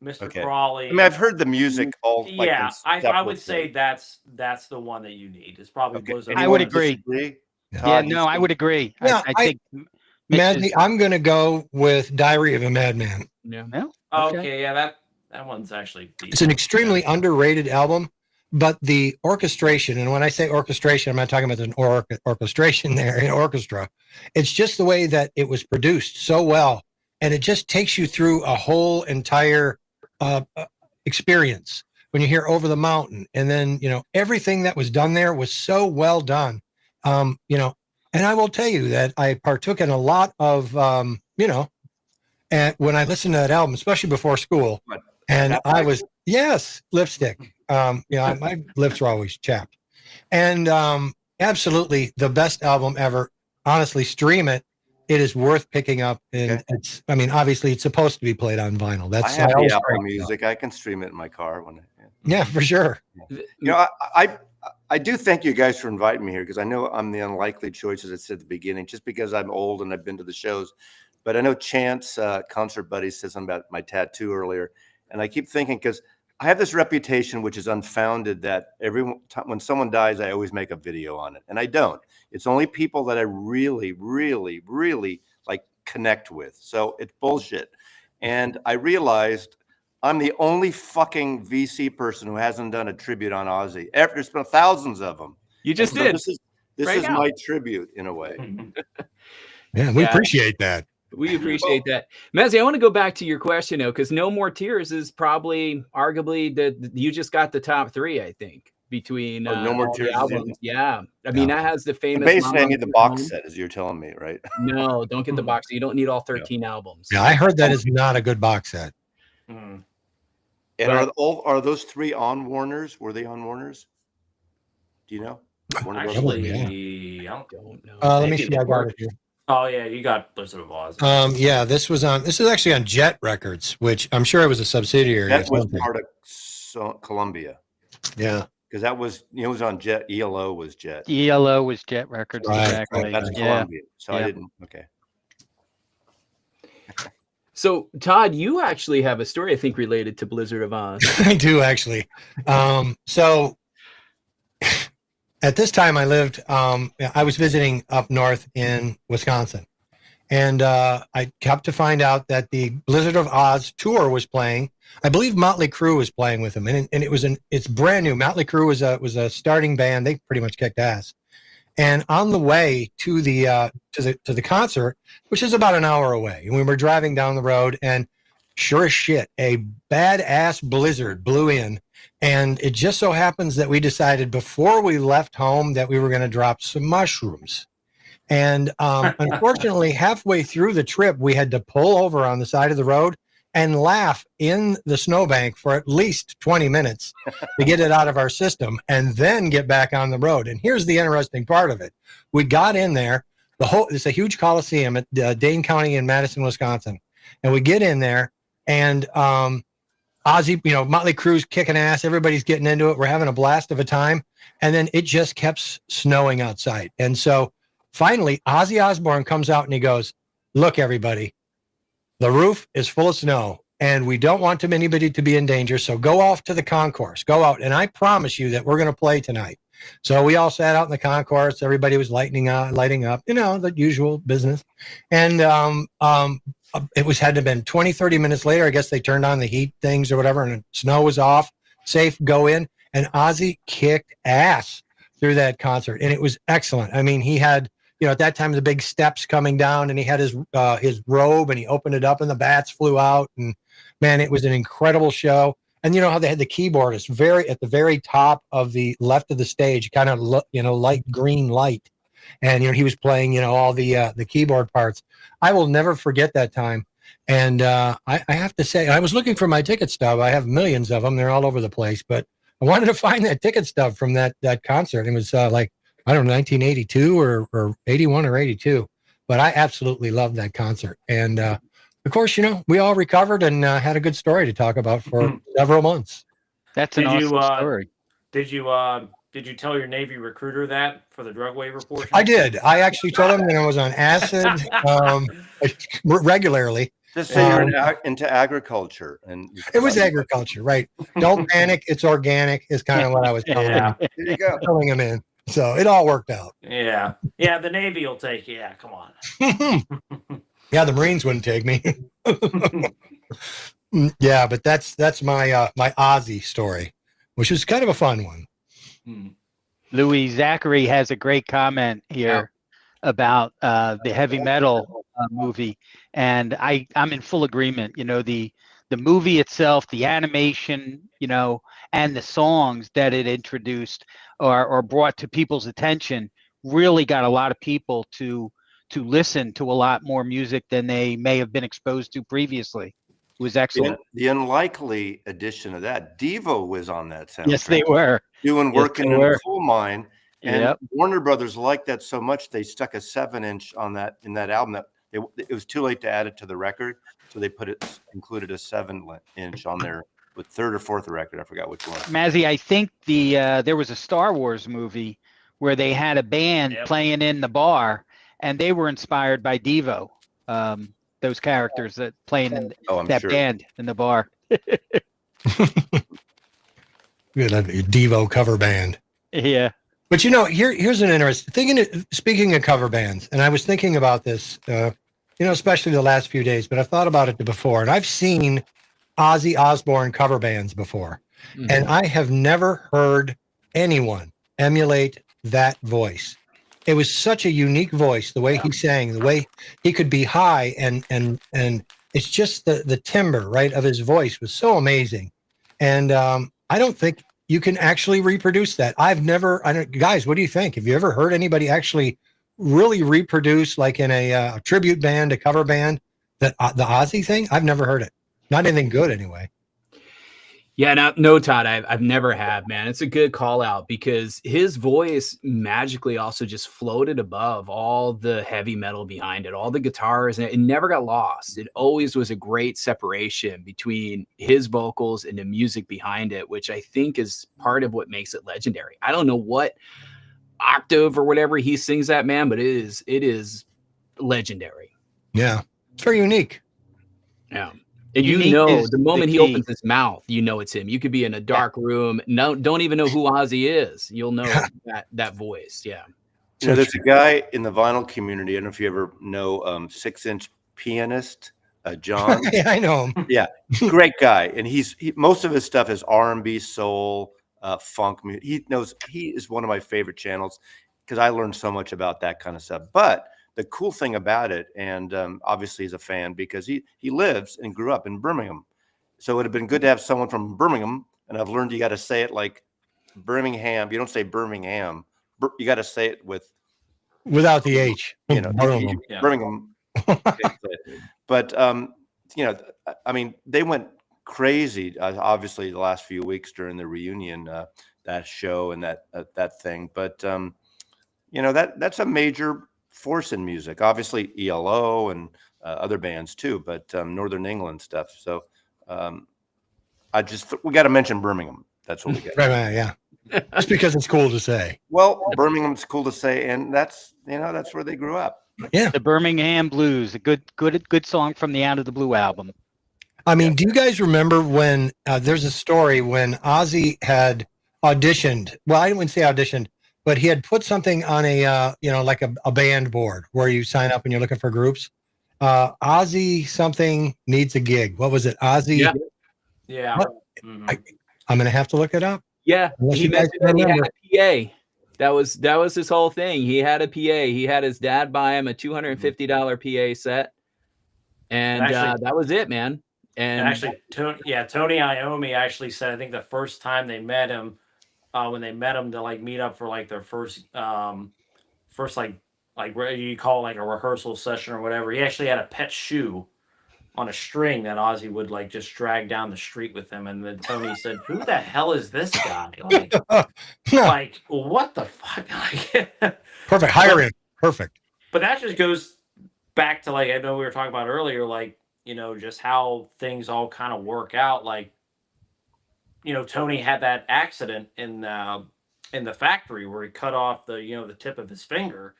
Mr. Okay. Crawley. I mean, I've heard the music all like Yeah, I would say separately. that's the one that you need. It's probably Okay. Blizzard. I would of Oz. agree. disagree? Yeah. Yeah, Todd, you no, I see- would agree. Yeah, I think Mitch Masney, is. I'm going to go with Diary of a Madman. Yeah. Well, Okay, yeah, that one's actually decent. It's an extremely underrated album, but the orchestration, and when I say orchestration, I'm not talking about an orchestration there, an orchestra. It's just the way that it was produced so well, and it just takes you through a whole entire experience. When you hear Over the Mountain, and then everything that was done there was so well done. And I will tell you that I partook in a lot of and when I listened to that album, especially before school, What, and Tap I Life? was lipstick. My lips are always chapped, and absolutely the best album ever. Honestly, stream it. It is worth picking up, and Okay. obviously it's supposed to be played on vinyl. I That's have always the Apple break it up. Music. I can stream it in my car when Yeah, for sure. I do thank you guys for inviting me here, because I know I'm the unlikely choice, as I said at the beginning, just because I'm old and I've been to the shows. But I know Chance, Concert Buddy, said something about my tattoo earlier, and I keep thinking, because I have this reputation, which is unfounded, that when someone dies, I always make a video on it, and I don't. It's only people that I really, really, really like connect with. So it's bullshit. And I realized I'm the only fucking VC person who hasn't done a tribute on Ozzy. There's been thousands of them. You just so did. This right is now. my tribute in a way. Yeah, we appreciate that. We appreciate that. Mezzy, I want to go back to your question, though, because No More Tears is probably arguably you just got the top 3, I think, between No More all the Tears. albums. Yeah. I mean, that has the famous. Basically, I Mama need the box set, as you're telling me, right? No, don't get the box. You don't need all 13 albums. Yeah, I heard that is not a good box set. And are those 3 on Warner's? Were they on Warner's? Do you know? Actually, I don't know. Let me see. I got it here. Oh yeah, you got Blizzard of Oz. Yeah, this is actually on Jet Records, which I'm sure it was a subsidiary. That was part of Columbia. Yeah. Because that was, it was on Jet. ELO was Jet. ELO was Jet Records. Right, Exactly. That's Columbia. So I didn't. Okay. So, Todd, you actually have a story, I think, related to Blizzard of Oz. I do, actually. So at this time I lived, I was visiting up north in Wisconsin. And I kept to find out that the Blizzard of Oz tour was playing. I believe Motley Crue was playing with them, and it's brand new. Motley Crue was a starting band. They pretty much kicked ass. And on the way to the concert, which is about an hour away, and we were driving down the road, and sure as shit, a badass blizzard blew in. And it just so happens that we decided before we left home that we were going to drop some mushrooms. And unfortunately, halfway through the trip, we had to pull over on the side of the road and laugh in the snowbank for at least 20 minutes to get it out of our system and then get back on the road. And here's the interesting part of it. We got in there, it's a huge coliseum at Dane County in Madison, Wisconsin. And we get in there and Ozzy, Motley Crue's kicking ass. Everybody's getting into it. We're having a blast of a time. And then it just kept snowing outside. And so finally, Ozzy Osbourne comes out and he goes, "Look, everybody, the roof is full of snow and we don't want anybody to be in danger. So go off to the concourse, go out. And I promise you that we're going to play tonight." So we all sat out in the concourse. Everybody was lighting up, the usual business. And it had to have been 20, 30 minutes later. I guess they turned on the heat things or whatever, and the snow was off, safe, go in. And Ozzy kicked ass through that concert. And it was excellent. I mean, he had, at that time, the big steps coming down, and he had his robe, and he opened it up, and the bats flew out. And man, it was an incredible show. And you know how they had the keyboardist at the very top of the left of the stage, kind of light green light, and he was playing all the keyboard parts. I will never forget that time. And I have to say, I was looking for my ticket stub. I have millions of them; they're all over the place. But I wanted to find that ticket stub from that concert. It was like, I don't know, 1982 or 81 or 82. But I absolutely loved that concert. And of course, we all recovered and had a good story to talk about for several months. That's an awesome story. Did you tell your Navy recruiter that for the drug waiver portion? I did. I actually told him that I was on acid regularly. Just say you're into agriculture. And it was agriculture, right? Don't panic. It's organic is kind of what I was telling him. There you go. Telling him in. So it all worked out. Yeah. Yeah, the Navy will take you. Yeah, come on. Yeah, the Marines wouldn't take me. Yeah, but that's my my Ozzy story, which is kind of a fun one. Louis Zachary has a great comment here about the heavy metal movie, and I'm in full agreement. The movie itself, the animation, and the songs that it introduced or brought to people's attention really got a lot of people to listen to a lot more music than they may have been exposed to previously. It was excellent. The unlikely addition of that, Devo was on that soundtrack. Yes, they were. Working in a coal mine. And Yep. Warner Brothers liked that so much, they stuck a 7-inch in that album that it was too late to add it to the record. So they included a 7-inch on their third or fourth record. I forgot which one. Mazzy, I think there was a Star Wars movie where they had a band playing in the bar, and they were inspired by Devo. Those characters that playing in that band in the bar. Devo cover band. Yeah. But you know, here's an interesting thing. Speaking of cover bands, and I was thinking about this, especially the last few days, but I've thought about it before, and I've seen Ozzy Osbourne cover bands before, and I have never heard anyone emulate that voice. It was such a unique voice, the way he sang, the way he could be high, and it's just the timbre, right, of his voice was so amazing. And I don't think you can actually reproduce that. Guys, what do you think? Have you ever heard anybody actually really reproduce, like in a tribute band, a cover band, that the Ozzy thing? I've never heard it. Not anything good, anyway. Yeah, no, Todd, I've never have, man. It's a good call out because his voice magically also just floated above all the heavy metal behind it, all the guitars, and it never got lost. It always was a great separation between his vocals and the music behind it, which I think is part of what makes it legendary. I don't know what octave or whatever he sings that, man, but it is legendary. Yeah, it's very unique. Yeah. And the moment he opens his mouth, it's him. You could be in a dark room. No, don't even know who Ozzy is. You'll know that voice. Yeah. There's a guy in the vinyl community. I don't know if you ever know 6-inch pianist, John. Yeah, I know him. Yeah, great guy. And most of his stuff is R&B, soul, funk music. He is one of my favorite channels because I learned so much about that kind of stuff. But the cool thing about it, and obviously he's a fan because he lives and grew up in Birmingham. So it would have been good to have someone from Birmingham. And I've learned you got to say it like Birmingham. You don't say Birmingham. You got to say it without the H. Birmingham. Birmingham. But, I mean, they went crazy, obviously, the last few weeks during the reunion, that show and that thing. But, that's a major force in music, obviously ELO and other bands too, but Northern England stuff. So we got to mention Birmingham. That's what we got. Right, yeah. Just because it's cool to say. Well, Birmingham's cool to say, and that's where they grew up. Yeah, the Birmingham Blues, a good song from the Out of the Blue album. I mean, do you guys remember when there's a story when Ozzy had auditioned? Well, I wouldn't say auditioned, but he had put something on a, like a band board where you sign up and you're looking for groups. Ozzy something needs a gig. What was it? Ozzy? Yeah. I'm going to have to look it up. Yeah. He mentioned that he had a PA. That was his whole thing. He had a PA. He had his dad buy him a $250 PA set. And that was it, man. And actually, Tony Iommi actually said, I think the first time they met him, when they met him to like meet up for like their first like what you call like a rehearsal session or whatever, he actually had a pet shoe on a string that Ozzy would like just drag down the street with him. And then Tony said, "Who the hell is this guy? Like what the fuck?" Perfect. Hire him. Perfect. But that just goes back to like I know we were talking about earlier, like just how things all kind of work out. Like Tony had that accident in the factory where he cut off the tip of his finger.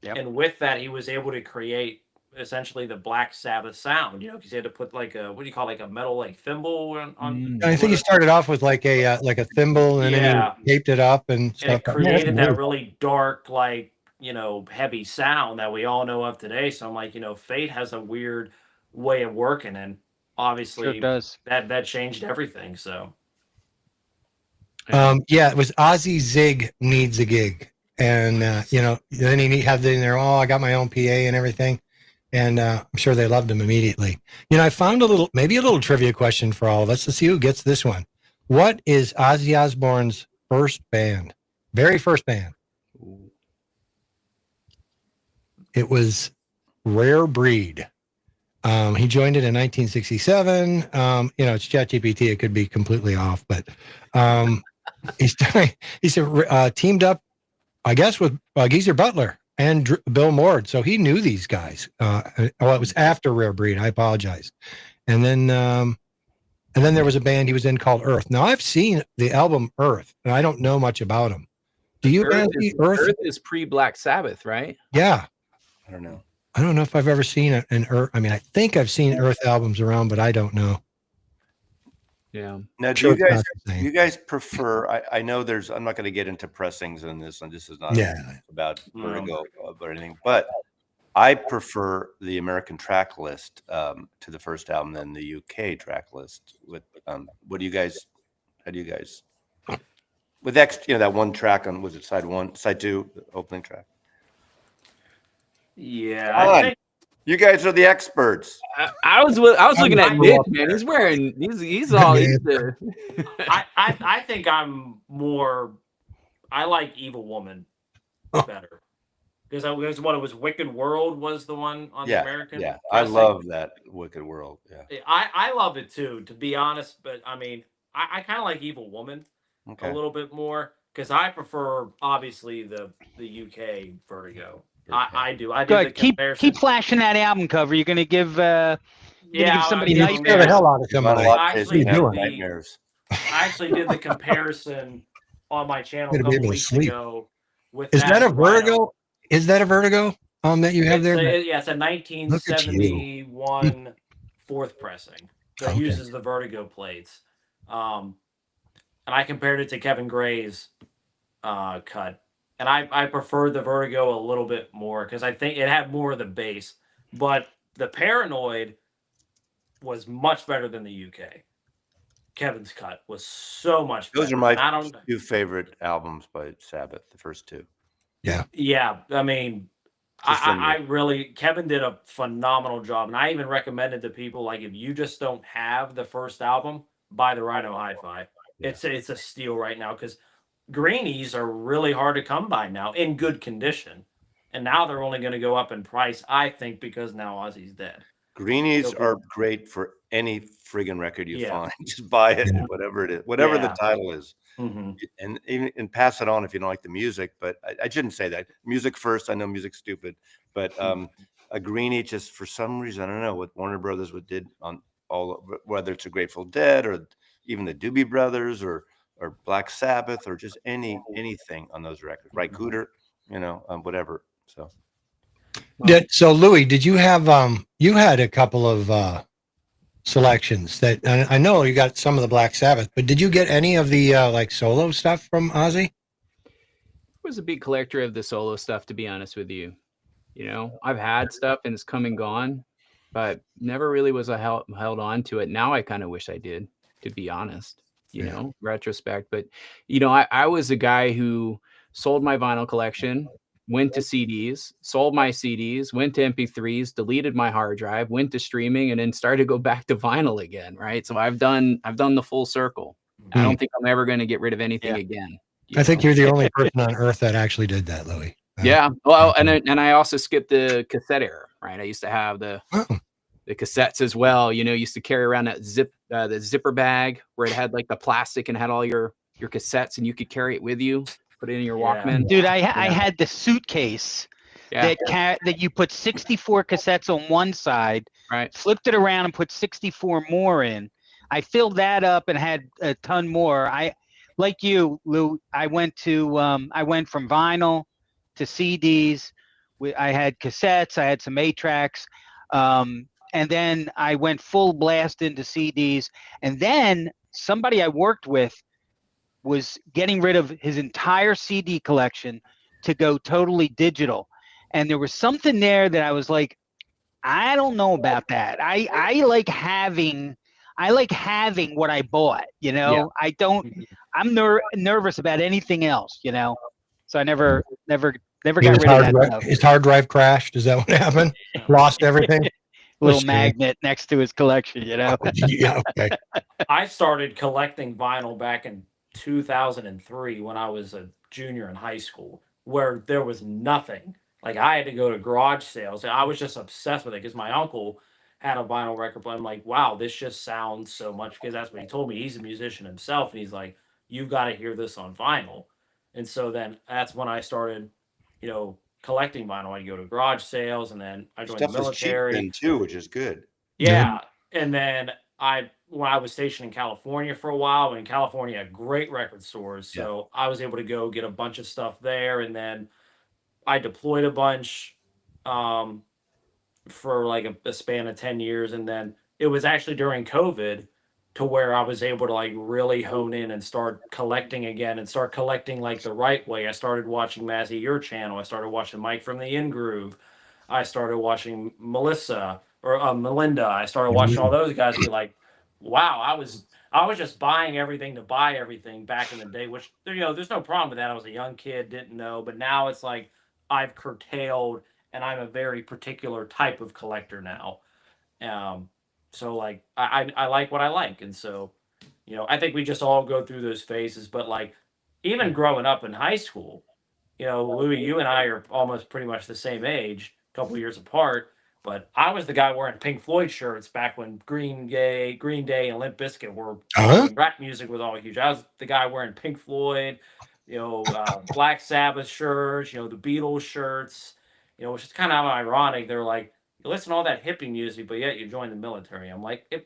Yep. And with that, he was able to create essentially the Black Sabbath sound, because he had to put like a, what do you call, like a metal like thimble on. I think he started off with like a thimble and then he taped it up and stuff. And it created that really dark, like, heavy sound that we all know of today. So I'm like, Fate has a weird way of working, and obviously that changed everything. So. It was Ozzy Zig needs a gig. And, then he had in there, I got my own PA and everything. And I'm sure they loved him immediately. I found maybe a little trivia question for all of us to see who gets this one. What is Ozzy Osbourne's very first band? It was Rare Breed. He joined it in 1967. It's ChatGPT. It could be completely off, but he's teamed up, I guess, with Geezer Butler and Bill Mord. So he knew these guys. It was after Rare Breed. I apologize. And then there was a band he was in called Earth. Now I've seen the album Earth, and I don't know much about them. Do you guys see Earth? Earth is pre-Black Sabbath, right? Yeah. I don't know. I don't know if I've ever seen an Earth. I mean, I think I've seen Earth albums around, but I don't know. Yeah. Now, do Sure, you it's guys not the same. prefer? I know there's. I'm not going to get into pressings in this, and this is not Yeah. about No. Vertigo or anything, but I prefer the American track list to the first album than the UK track list. With what do you guys? How do you guys? With that one track on, was it side one, side two, the opening track? Yeah, Come I on, think you guys are the experts. I was looking at I Nick, up man. there. He's wearing he's all Man. the I think I'm more. I like Evil Woman Oh. better because what it was. Wicked World was the one on the Yeah, American. yeah, I pressing. love that Wicked World. Yeah, I love it too, to be honest. But I mean, I kind of like Evil Woman a okay. little bit more because I prefer obviously the UK Vertigo. Okay. I do. I did the Good. Keep comparison. flashing that album cover. You're gonna give somebody You scare the nightmares. hell out of Yvonne somebody. I Lotte's actually gonna have doing? nightmares. I actually did the comparison on my channel a Gonna be couple able to weeks sleep. ago with Is that a and Rhino. Vertigo? Is that a Vertigo that you have there? It's a Look at you. 1971 fourth pressing that Okay. uses the Vertigo plates. And I compared it to Kevin Gray's cut. And I prefer the Vertigo a little bit more because I think it had more of the bass. But the Paranoid was much better than the UK. Kevin's cut was so much better. Those are my I don't. two favorite albums by Sabbath. The first two. Yeah, I mean, Just from I really Kevin did a phenomenal job, and I even recommended to people like if you just don't have the first album, buy the Rhino Hi-Fi. Yeah. It's a steal right now because greenies are really hard to come by now in good condition, and now they're only going to go up in price. I think because now Ozzy's dead. Greenies It'll are be- great for any friggin' record you Yeah. find. Just buy it, Yeah. whatever it is, whatever the Yeah. title is, Mhm. and pass it on if you don't like the music. But I shouldn't say that. Music first. I know music's stupid, but a greenie just for some reason I don't know what Warner Brothers did on all, whether it's a Grateful Dead or even the Doobie Brothers or Black Sabbath or just anything on those records. Right, Cooter, whatever. So. So Louis, did you have you had a couple of selections that I know you got some of the Black Sabbath, but did you get any of the like solo stuff from Ozzy? I was a big collector of the solo stuff, to be honest with you. You know, I've had stuff and it's come and gone, but never really was held on to it. Now I kind of wish I did, to be honest, retrospect. But, I was a guy who sold my vinyl collection, went to CDs, sold my CDs, went to MP3s, deleted my hard drive, went to streaming, and then started to go back to vinyl again. Right. So I've done the full circle. I don't think I'm ever going to get rid of anything again. I think you're the only person on earth that actually did that, Louis. Yeah. Well, and I also skipped the cassette era, right? I used to have the Oh. cassettes as well. Used to carry around that the zipper bag where it had like the plastic and had all your cassettes, and you could carry it with you, put it in your Yeah. Walkman. Dude, I had the suitcase Yeah. that you put 64 cassettes on one side, Right. flipped it around and put 64 more in. I filled that up and had a ton more. Like you, Lou, I went from vinyl to CDs. I had cassettes, I had some 8-tracks, and then I went full blast into CDs. And then somebody I worked with was getting rid of his entire CD collection to go totally digital. And there was something there that I was like, I don't know about that. I like having what I bought, Yeah. I don't, I'm nervous about anything else, so I never got rid of that stuff. His hard drive crashed. Is that what happened? Lost everything? Little Shame. magnet next to his collection, Yeah, okay. I started collecting vinyl back in 2003 when I was a junior in high school, where there was nothing. Like I had to go to garage sales, and I was just obsessed with it because my uncle had a vinyl record player. I'm like, wow, this just sounds so much, because that's what he told me. He's a musician himself, and he's like, you've got to hear this on vinyl. And so then that's when I started, collecting vinyl. I'd go to garage sales, and then I joined the Stuff is cheap military. then too, which is good. Yeah, and then when I was stationed in California for a while, and California had great record stores, so I was able to go get a bunch of stuff there, and then I deployed a bunch for like a span of 10 years, and then it was actually during COVID to where I was able to like really hone in and start collecting again and start collecting like the right way. I started watching Mazzy, your channel. I started watching Mike from the In Groove. I started watching Melissa or Melinda. I started watching all those guys. Be like, wow, I was just buying everything to buy everything back in the day. Which there's no problem with that. I was a young kid, didn't know, but now it's like I've curtailed, and I'm a very particular type of collector now. Um, so like I like what I like, and so I think we just all go through those phases. But like even growing up in high school, Louis, you and I are almost pretty much the same age, a couple years apart. But I was the guy wearing Pink Floyd shirts back when Green Day, and Limp Bizkit were Huh? when rap music was all huge. I was the guy wearing Pink Floyd, Black Sabbath shirts, the Beatles shirts, which is kind of ironic. They're like, you listen to all that hippie music, but yet you join the military. I'm like, Well,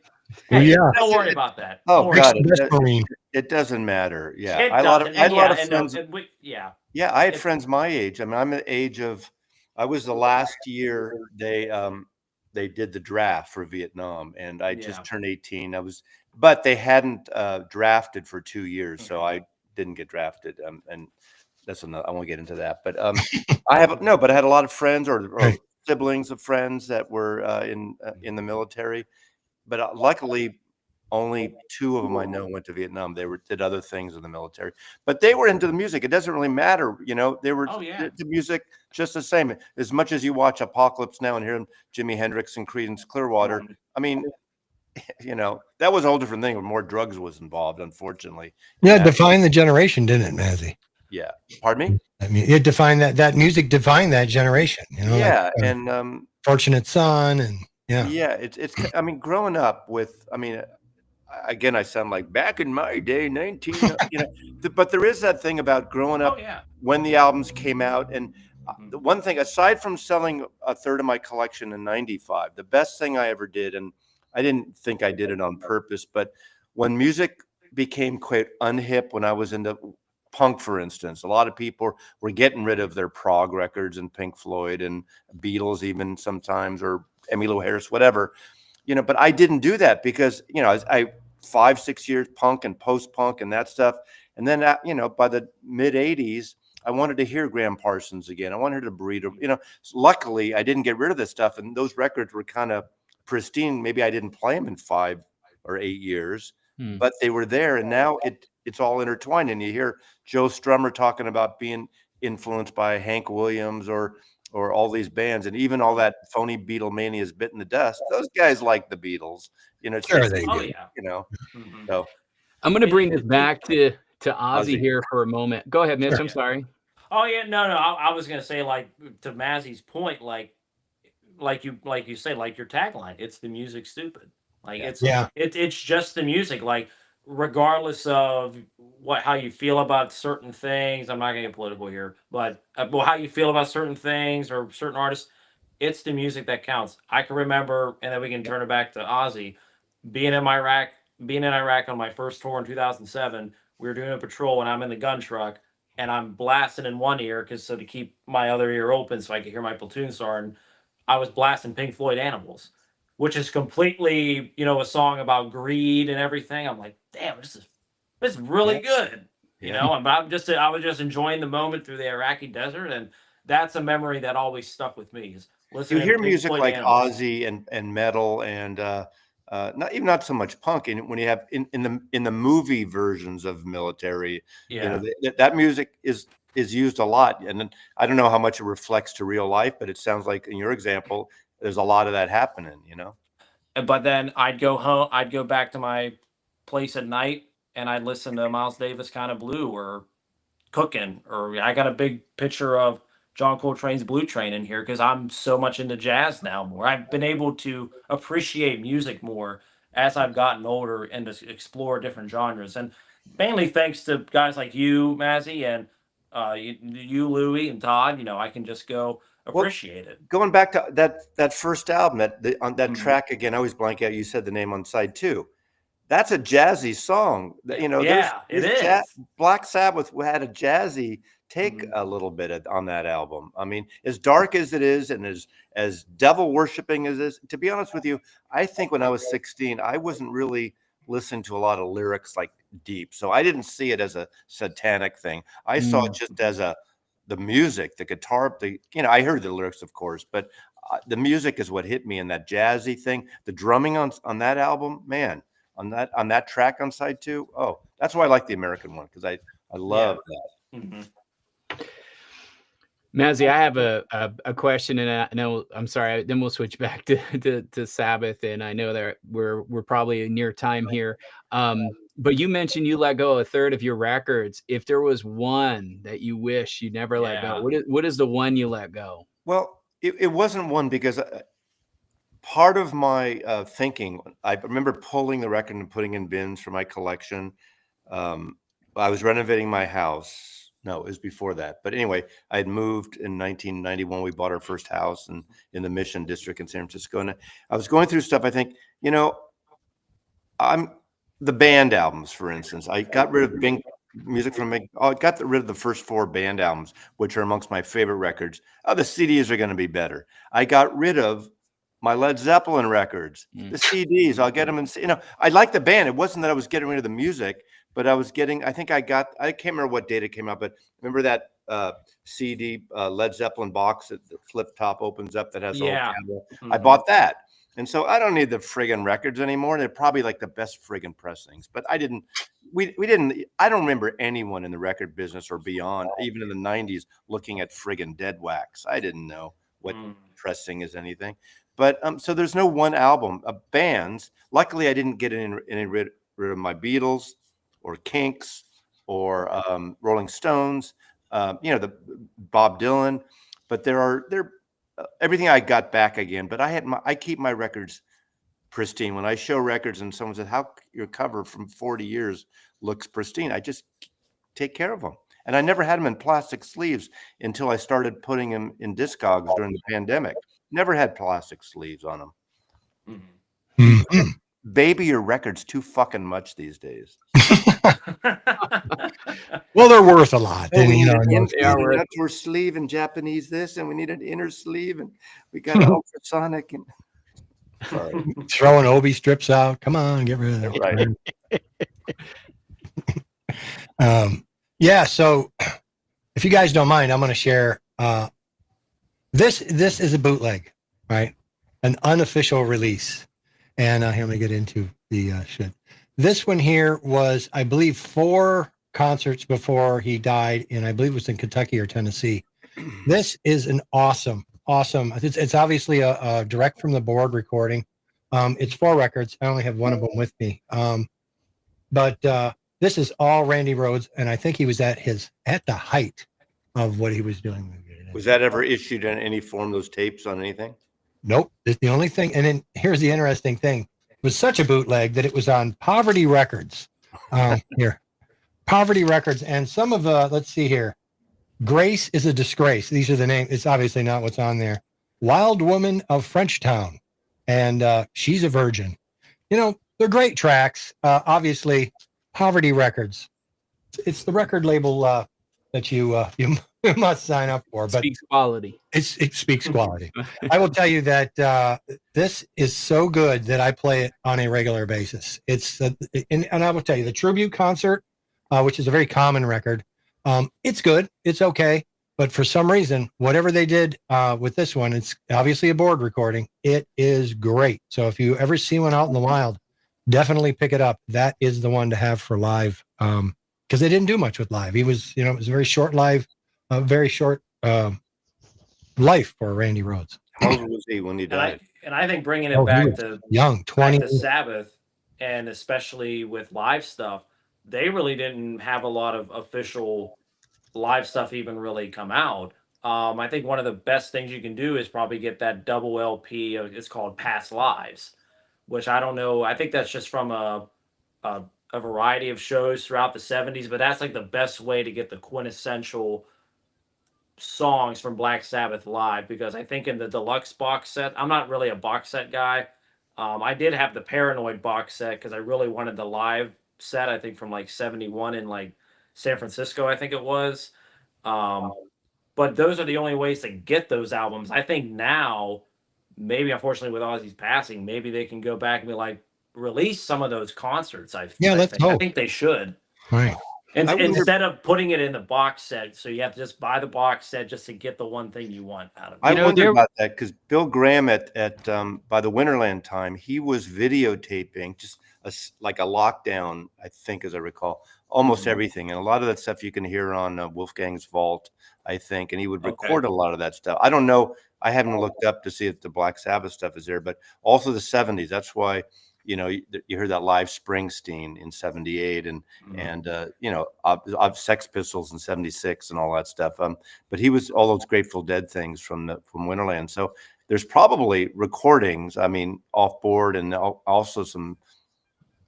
hey, yeah. don't worry about that. Oh Don't worry Rick's God, about the it. best Marine. it doesn't matter. Yeah, It doesn't. I had And a lot yeah, of and no, friends. yeah, Yeah, I had it, friends my age. I mean, I'm the age of. I was the last year they did the draft for Vietnam, and I yeah. just turned 18. But they hadn't drafted for 2 years, so Okay. I didn't get drafted. And that's another. I won't get into that. But I have no. But I had a lot of friends or Right. siblings of friends that were in the military. But luckily, only two of them I know went to Vietnam. They did other things in the military, but they were into the music. It doesn't really matter, They were Oh yeah. the music just the same. As much as you watch Apocalypse Now and hear Jimi Hendrix and Creedence Clearwater, Mhm. I mean, that was a whole different thing. Where more drugs was involved, unfortunately. Yeah, defined the generation, didn't it, Mazzy? Yeah. Pardon me. I mean, it defined that music defined that generation. Yeah, like and Fortunate Son, and yeah. yeah, it's. I mean, growing up with. I mean, again, I sound like back in my day, 19, but there is that thing about growing Oh up yeah. when the albums came out. And the Mhm. one thing, aside from selling a third of my collection in 95, the best thing I ever did, and I didn't think I did it on purpose, but when music became quite unhip, when I was into punk, for instance, a lot of people were getting rid of their prog records and Pink Floyd and Beatles, even sometimes, or Emmylou Harris, whatever. But I didn't do that because, I 5, 6 years punk and post punk and that stuff. And then, by the mid 80s, I wanted to hear Graham Parsons again. I wanted to breed, luckily I didn't get rid of this stuff. And those records were kind of pristine. Maybe I didn't play them in 5 or 8 years, Hmm. but they were there. And now it's all intertwined. And you hear Joe Strummer talking about being influenced by Hank Williams or all these bands, and even all that phony Beatlemania is bitten the dust. Those guys like the Beatles, it's Sure just, they Oh do. yeah. Mhm. so I'm gonna bring this It, it, back to Ozzy Ozzy. here for a moment. Go ahead, Mitch. Sure. I'm sorry. oh yeah. No, no. I was gonna say like to Mazzy's point, like you say, like your tagline, it's the music stupid. Like Yeah. Yeah. it's just the music. Like regardless of how you feel about certain things, I'm not gonna get political here, but well, how you feel about certain things or certain artists, it's the music that counts. I can remember, and then we can turn it back to Ozzy, being in Iraq, being in Iraq on my first tour in 2007. We were doing a patrol, and I'm in the gun truck, and I'm blasting in one ear to keep my other ear open so I could hear my platoon sergeant. I was blasting Pink Floyd Animals, which is completely, a song about greed and everything. I'm like, damn, this is really Yeah. good. Yeah. I was just enjoying the moment through the Iraqi desert, and that's a memory that always stuck with me is You listening to hear Pink music Floyd like Animals. Ozzy and metal and not so much punk. And when you have in the movie versions of military, Yeah. that music is used a lot. And then I don't know how much it reflects to real life, but it sounds like in your example, there's a lot of that happening. But then I'd go home, I'd go back to my place at night, and I'd listen to Miles Davis kind of blue or cooking, or I got a big picture of John Coltrane's Blue Train in here because I'm so much into jazz now more. I've been able to appreciate music more as I've gotten older and to explore different genres. And mainly thanks to guys like you, Mazzy, and you, Louie, and Todd, I can just go Well, appreciate it. going back to that first album, on that Mhm. track again, I always blank out. You said the name on side two. That's a jazzy song. Yeah, There's yeah, it jazz. is. Black Sabbath had a jazzy take Mhm. a little bit on that album. I mean, as dark as it is, and as devil worshiping as it is. To be honest with you, I think when I was 16, I wasn't really listening to a lot of lyrics like deep. So I didn't see it as a satanic thing. I saw it just as the music, the guitar, I heard the lyrics, of course, but the music is what hit me, and that jazzy thing, the drumming on that album, man, on that track on side 2. Oh, that's why I like the American one, because I love that. Mm-hmm. Mazzy, I have a question, and I know I'm sorry. Then we'll switch back to Sabbath, and I know that we're probably near time here. But you mentioned you let go a third of your records. If there was one that you wish you never let go, what is the one you let go? Well, it wasn't one, because part of my thinking, I remember pulling the record and putting in bins for my collection. I was renovating my house. No, it was before that. But anyway, I had moved in 1991. We bought our first house in the Mission District in San Francisco. And I was going through stuff. I think, I'm the band albums, for instance. I got rid of music from I got rid of the first 4 band albums, which are amongst my favorite records. Oh, the CDs are going to be better. I got rid of my Led Zeppelin records, the CDs. I'll get them, and I like the band. It wasn't that I was getting rid of the music, but I was getting. I can't remember what date it came out, but remember that CD Led Zeppelin box that the flip top opens up that has the whole camera. I bought that. And so I don't need the friggin' records anymore. They're probably like the best friggin' pressings. But I didn't. I don't remember anyone in the record business or beyond, even in the 90s, looking at friggin' dead wax. I didn't know what pressing is anything. But so there's no one album of bands. Luckily, I didn't get any rid of my Beatles or Kinks or Rolling Stones. The Bob Dylan. But there everything I got back again. But I keep my records pristine. When I show records and someone says, "How your cover from 40 years looks pristine," I just take care of them. And I never had them in plastic sleeves until I started putting them in Discogs during the pandemic. Never had plastic sleeves on them. Mm-hmm. Baby your records too fucking much these days. Well, they're worth a lot. Oh, And, we need an worth outdoor sleeve and Japanese this, and we need an inner sleeve, and we got ultrasonic. And sorry, throwing Obi strips out. Come on, get rid of them. Right. Yeah. So, if you guys don't mind, I'm going to share. This is a bootleg, right? An unofficial release. And here, let me get into the shit. This one here was, I believe, 4 concerts before he died, and I believe it was in Kentucky or Tennessee. This is an awesome. It's obviously a direct from the board recording. It's 4 records. I only have one of them with me. But this is all Randy Rhoads, and I think he was at the height of what he was doing. Was that ever issued in any form, those tapes on anything? Nope. It's the only thing. And then here's the interesting thing. It was such a bootleg that it was on Poverty Records. Here. Poverty Records. And some of let's see here. Grace is a Disgrace. These are the names. It's obviously not what's on there. Wild Woman of Frenchtown. And She's a Virgin. They're great tracks. Obviously, Poverty Records. It's the record label that you must sign up for. But speaks quality. It speaks quality. I will tell you that this is so good that I play it on a regular basis. It's and I will tell you the tribute concert, which is a very common record. It's good. It's okay. But for some reason, whatever they did with this one, it's obviously a board recording. It is great. So if you ever see one out in the wild, definitely pick it up. That is the one to have for live. Because they didn't do much with live. He was, it was a very short live, very short life for Randy Rhoads. How old was he when he died? And I think bringing it back to young, 20. Back to Sabbath, and especially with live stuff, they really didn't have a lot of official live stuff even really come out. I think one of the best things you can do is probably get that double LP. It's called Past Lives, which I don't know. I think that's just from a variety of shows throughout the 70s, but that's like the best way to get the quintessential songs from Black Sabbath live, because I think in the deluxe box set, I'm not really a box set guy. I did have the Paranoid box set because I really wanted the live set, I think from like 71 in like San Francisco, I think it was. But those are the only ways to get those albums. I think now, maybe unfortunately with Ozzy's passing, maybe they can go back and be like, release some of those concerts. Yeah, let's I hope. think they should. Right. And I wonder- instead of putting it in the box set, so you have to just buy the box set just to get the one thing you want out of it. I You know, wonder there- about that because Bill Graham at by the Winterland time, he was videotaping just like a lockdown, I think, as I recall, almost everything. And a lot of that stuff you can hear on Wolfgang's Vault, I think. And he would record a lot of that stuff. I don't know. I haven't looked up to see if the Black Sabbath stuff is there, but also the 70s. That's why, you know, you heard that live Springsteen in 78 and you know, of Sex Pistols in 76 and all that stuff. But he was all those Grateful Dead things from Winterland. So there's probably recordings, I mean, off board, and also some,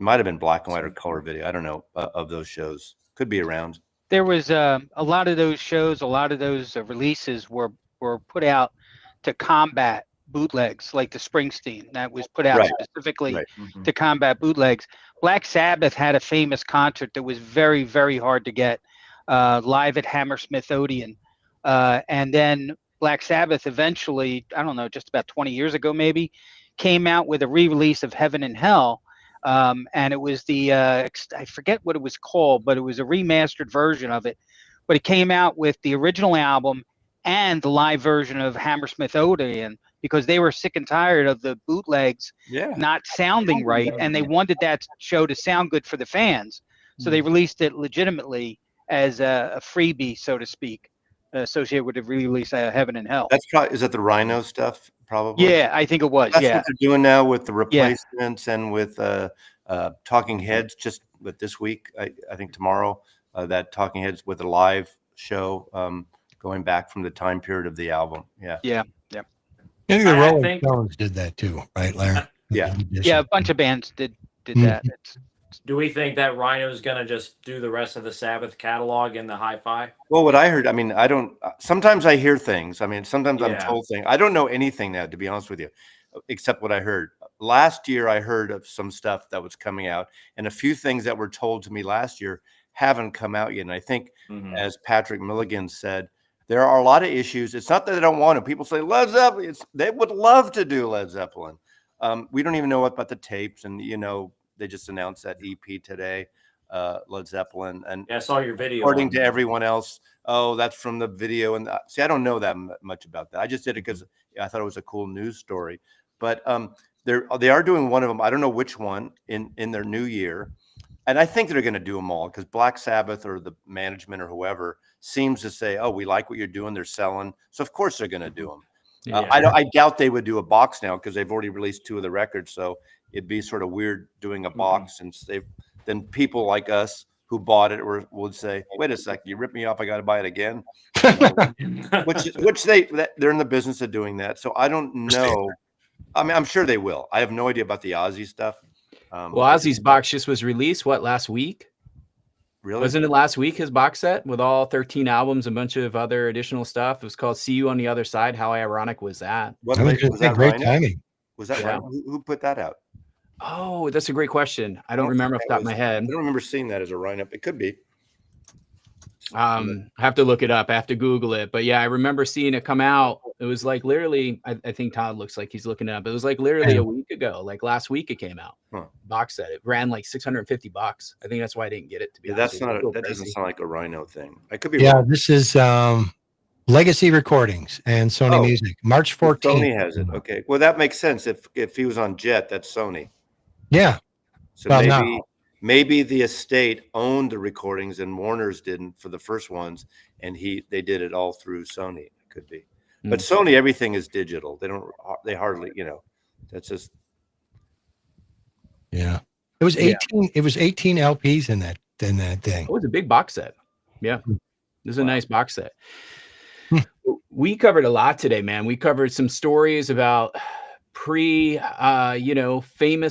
might have been black and white or color video, I don't know, of those shows. Could be around. There was a lot of those shows, a lot of those releases were put out to combat bootlegs, like the Springsteen that was put out specifically to combat bootlegs. Black Sabbath had a famous concert that was very, very hard to get, live at Hammersmith Odeon, and then Black Sabbath eventually, I don't know, just about 20 years ago maybe, came out with a re-release of Heaven and Hell, and it was the I forget what it was called, but it was a remastered version of it. But it came out with the original album and the live version of Hammersmith Odeon, because they were sick and tired of the bootlegs not sounding right, and they wanted that show to sound good for the fans. So they released it legitimately as a freebie, so to speak, associated with the re-release of Heaven and Hell. That's probably, is that the Rhino stuff? Probably. Yeah, I think it was. That's what they're doing now with the replacements and with Talking Heads. Just with this week, I think tomorrow, that Talking Heads with a live show going back from the time period of the album. Yeah. I think the Rolling Stones did that too, right, Larry? Yeah. Yeah, a bunch of bands did that. Do we think that Rhino's going to just do the rest of the Sabbath catalog in the hi-fi? Well, what I heard, I mean, I don't, sometimes I hear things. I mean, sometimes I'm told things. I don't know anything now, to be honest with you, except what I heard. Last year, I heard of some stuff that was coming out, and a few things that were told to me last year haven't come out yet. And I think, as Patrick Milligan said, there are a lot of issues. It's not that they don't want to. People say Led Zeppelin. They would love to do Led Zeppelin. We don't even know about the tapes, and you know, they just announced that EP today, Led Zeppelin. And I saw your video. According to everyone else, oh, that's from the video. And see, I don't know that much about that. I just did it because I thought it was a cool news story. But they are doing one of them. I don't know which one in their new year. And I think they're going to do them all because Black Sabbath or the management or whoever seems to say, oh, we like what you're doing. They're selling. So, of course, they're going to do them. I doubt they would do a box now because they've already released 2 of the records. So it'd be sort of weird doing a box since then people like us who bought it would say, wait a second, you ripped me off. I got to buy it again. which they're in the business of doing that. So I don't know. I mean, I'm sure they will. I have no idea about the Ozzy stuff. Well, Ozzy's box just was released, last week? Really? Wasn't it last week, his box set with all 13 albums, a bunch of other additional stuff? It was called See You on the Other Side. How ironic was that? Was that great timing? Was that right? Who put that out? Oh, that's a great question. I don't remember off the top of my head. I don't remember seeing that as a lineup. It could be. I have to look it up. I have to Google it. But yeah, I remember seeing it come out. It was like literally, I think Todd looks like he's looking it up. It was like literally a week ago, like last week it came out. Box set. It ran like $650. I think that's why I didn't get it, to be honest. That doesn't sound like a Rhino thing. I could be wrong. This is Legacy Recordings and Sony Music. March 14th. Sony has it. Okay. Well, that makes sense. If he was on Jet, that's Sony. Yeah. So maybe the estate owned the recordings and Warner's didn't for the first ones, and they did it all through Sony. It could be. But Sony, everything is digital. They hardly, that's just. Yeah. It was 18. It was 18 LPs in that thing. It was a big box set. Yeah. This is a nice box set. We covered a lot today, man. We covered some stories about famous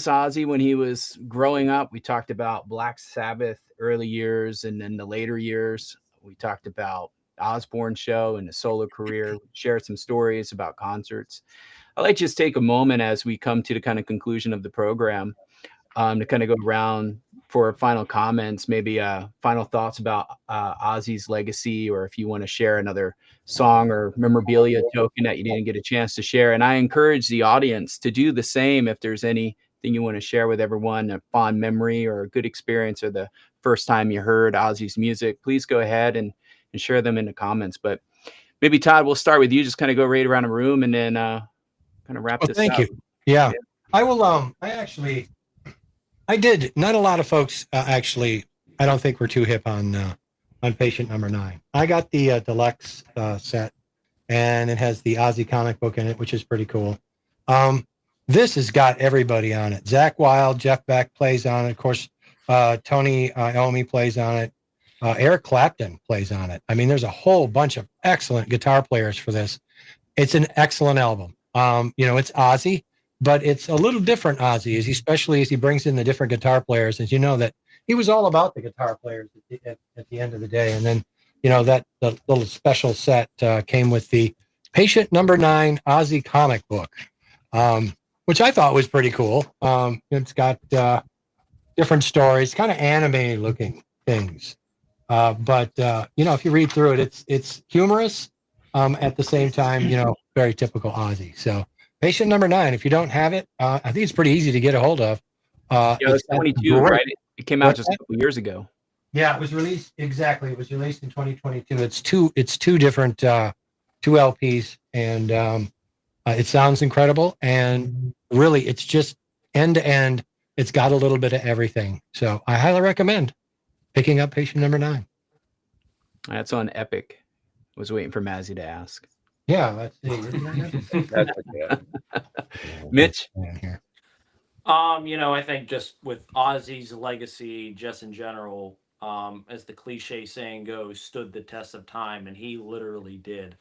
Ozzy when he was growing up. We talked about Black Sabbath early years and then the later years. We talked about Osbourne show and the solo career. Shared some stories about concerts. I'd like to just take a moment as we come to the kind of conclusion of the program to kind of go around for final comments, maybe final thoughts about Ozzy's legacy, or if you want to share another song or memorabilia token that you didn't get a chance to share. And I encourage the audience to do the same if there's anything anything you want to share with everyone, a fond memory or a good experience or the first time you heard Ozzy's music, please go ahead and share them in the comments. But maybe Todd, we'll start with you. Just kind of go right around the room and then kind of wrap Well, this thank up. you. Yeah. Yeah. I will. I did. Not a lot of folks actually. I don't think we're too hip on Patient Number 9. I got the deluxe set, and it has the Ozzy comic book in it, which is pretty cool. This has got everybody on it. Zach Wilde, Jeff Beck plays on it. Of course, Tony Iommi plays on it. Eric Clapton plays on it. I mean, there's a whole bunch of excellent guitar players for this. It's an excellent album. It's Ozzy, but it's a little different Ozzy, especially as he brings in the different guitar players. As you know, that he was all about the guitar players at the end of the day. And then, that the little special set came with the Patient Number 9 Ozzy comic book, which I thought was pretty cool. It's got different stories, kind of anime looking things. But if you read through it, it's humorous. At the same time, very typical Ozzy. So Patient Number 9, if you don't have it, I think it's pretty easy to get a hold of. It's 22, right? It came out just a couple years ago. Yeah, it was released. Exactly. It was released in 2022. It's two different, two LPs, and it sounds incredible. And really, it's just end to end. It's got a little bit of everything. So I highly recommend picking up Patient Number 9. That's on Epic. I was waiting for Mazzy to ask. Yeah, let's see. That's okay. Mitch? I think just with Ozzy's legacy, just in general, as the cliche saying goes, stood the test of time, and he literally did.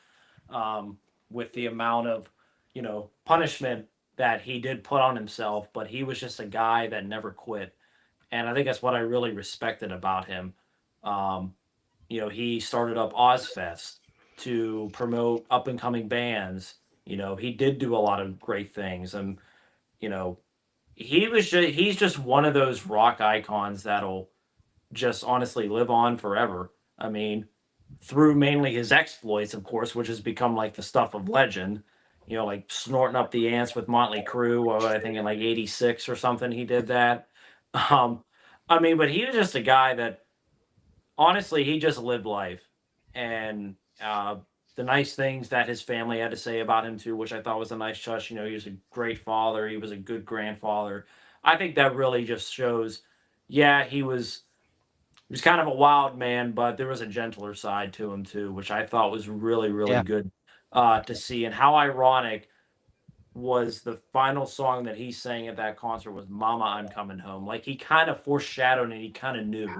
With the amount of, punishment that he did put on himself, but he was just a guy that never quit. And I think that's what I really respected about him. He started up Ozfest to promote up and coming bands. He did do a lot of great things. And, he's just one of those rock icons that'll just honestly live on forever. I mean, through mainly his exploits, of course, which has become like the stuff of legend, like snorting up the ants with Motley Crue, I think in like 86 or something, he did that. But he was just a guy that honestly, he just lived life. And the nice things that his family had to say about him too, which I thought was a nice touch. He was a great father. He was a good grandfather. I think that really just shows, yeah, he was kind of a wild man, but there was a gentler side to him too, which I thought was really, really good to see. And how ironic was the final song that he sang at that concert was Mama, I'm Coming Home. Like he kind of foreshadowed and he kind of knew.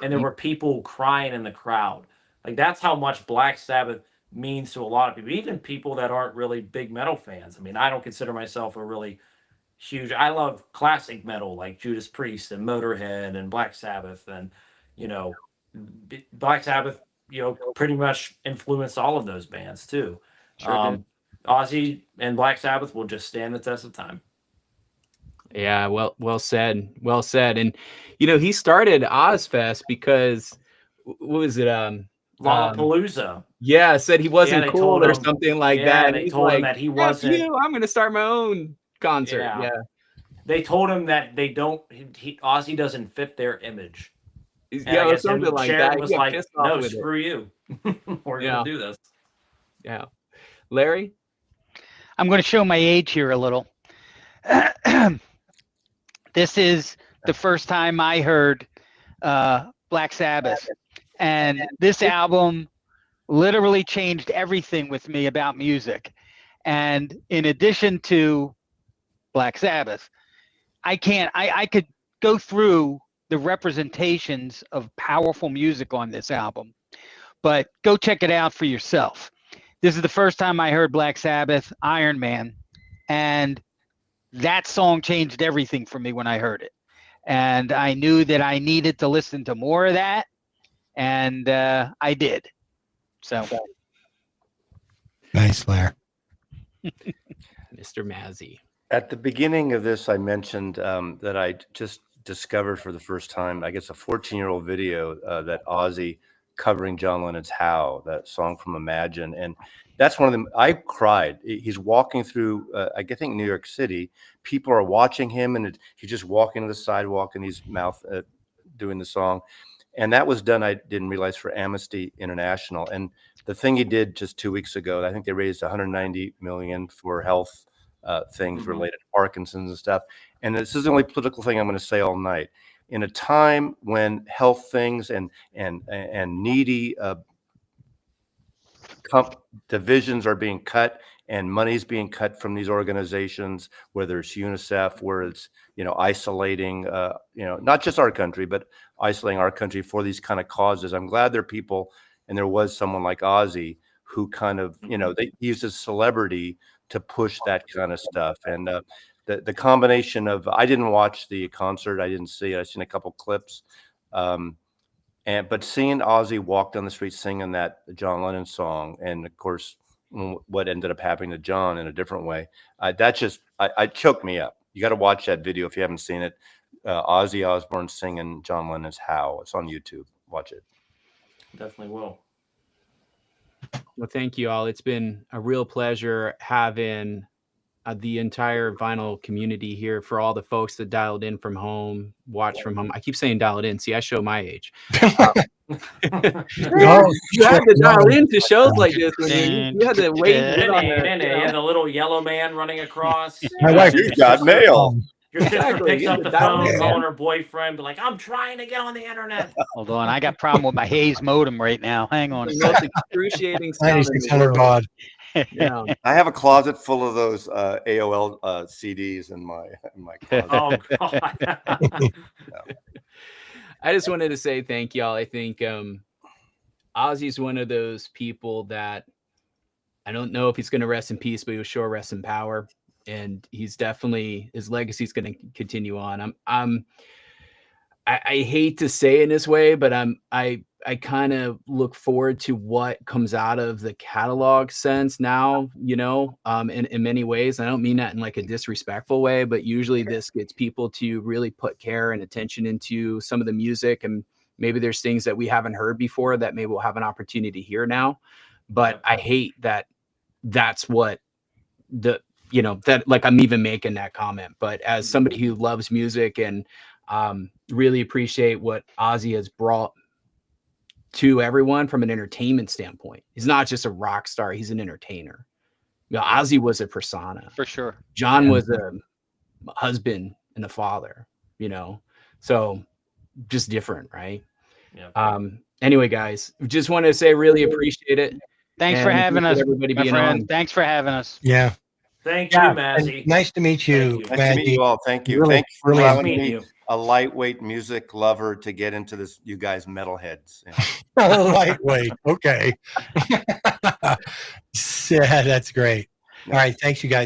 And there were people crying in the crowd. Like that's how much Black Sabbath means to a lot of people, even people that aren't really big metal fans. I mean, I don't consider myself a really huge. I love classic metal like Judas Priest and Motorhead and Black Sabbath, and Black Sabbath, pretty much influenced all of those bands too. Sure did. Ozzy and Black Sabbath will just stand the test of time. Yeah, well said. Well said. And he started Ozfest because what was it? Lollapalooza. Yeah, said he wasn't they cool told or him- something like yeah, that. And they he's told him like, that he "F wasn't- you, I'm gonna start my own concert." Yeah. They told him that they don't. Ozzy doesn't fit their image. Yeah, or something like Sharon that. was He got like, pissed off "No, with it. screw you. We're gonna do this." Yeah. Larry? I'm going to show my age here a little. This is the first time I heard Black Sabbath. And this album literally changed everything with me about music. And in addition to Black Sabbath, I could go through the representations of powerful music on this album, but go check it out for yourself. This is the first time I heard Black Sabbath, Iron Man, and that song changed everything for me when I heard it. And I knew that I needed to listen to more of that, and I did. So Nice, Larry. Mr. Mazzy. At the beginning of this, I mentioned that I just discovered for the first time, I guess, a 14-year-old video that Ozzy covering John Lennon's "How," that song from Imagine, and that's one of them. I cried. He's walking through, I think, New York City. People are watching him, and he's just walking to the sidewalk, and he's doing the song. And that was done, I didn't realize, for Amnesty International. And the thing he did just 2 weeks ago, I think they raised 190 million for health things related to Parkinson's and stuff. And this is the only political thing I'm going to say all night. In a time when health things and needy divisions are being cut and money's being cut from these organizations, whether it's UNICEF, where it's, isolating, not just our country, but isolating our country for these kind of causes. I'm glad there are people, and there was someone like Ozzy who kind of, they used his celebrity to push that kind of stuff. And the combination of, I didn't watch the concert, I didn't see it, I've seen a couple clips. But seeing Ozzy walk down the street singing that John Lennon song, and of course, what ended up happening to John in a different way, that just, I choked me up. You got to watch that video if you haven't seen it. Ozzy Osbourne singing John Lennon's "How." It's on YouTube. Watch it. Definitely will. Well, thank you all. It's been a real pleasure having the entire vinyl community here, for all the folks that dialed in from home, watch from home. I keep saying dialed in. See, I show my age. You have to dial into shows like this when you had to wait. You had the little yellow man running across. My wife, You got mail. Your sister Exactly. picks up the Dial phone, in. calling her boyfriend, be like, "I'm trying to get on the internet." Hold on, I got problem with my Hayes modem right now. Hang on. The most excruciating sound in the 9600 world. baud. Yeah. I have a closet full of those AOL CDs in my closet. Oh God. I just wanted to say thank y'all. I think Ozzy's one of those people that, I don't know if he's going to rest in peace, but he will sure rest in power. And he's definitely, his legacy is going to continue on. I hate to say it in this way, but I kind of look forward to what comes out of the catalog sense now, in many ways. I don't mean that in like a disrespectful way, but usually this gets people to really put care and attention into some of the music. And maybe there's things that we haven't heard before that maybe we'll have an opportunity to hear now. But I hate that that's what that, like, I'm even making that comment. But as somebody who loves music and really appreciate what Ozzy has brought to everyone from an entertainment standpoint. He's not just a rock star, he's an entertainer. Ozzy was a persona. For sure. John was a husband and a father, so just different, right? Yeah. Anyway, guys, just wanted to say really appreciate it. Thanks for having us, everybody my being friend. on. Thanks for having us. Yeah. Thank you, And Mazzy. nice to meet you, Thank Nice to meet Maggie. you all. Thank you. Really, Thank you for really allowing meet me, you. a lightweight music lover, to get into this, you guys metalheads. Lightweight. Okay. Yeah, that's great. All right. Thanks, you guys.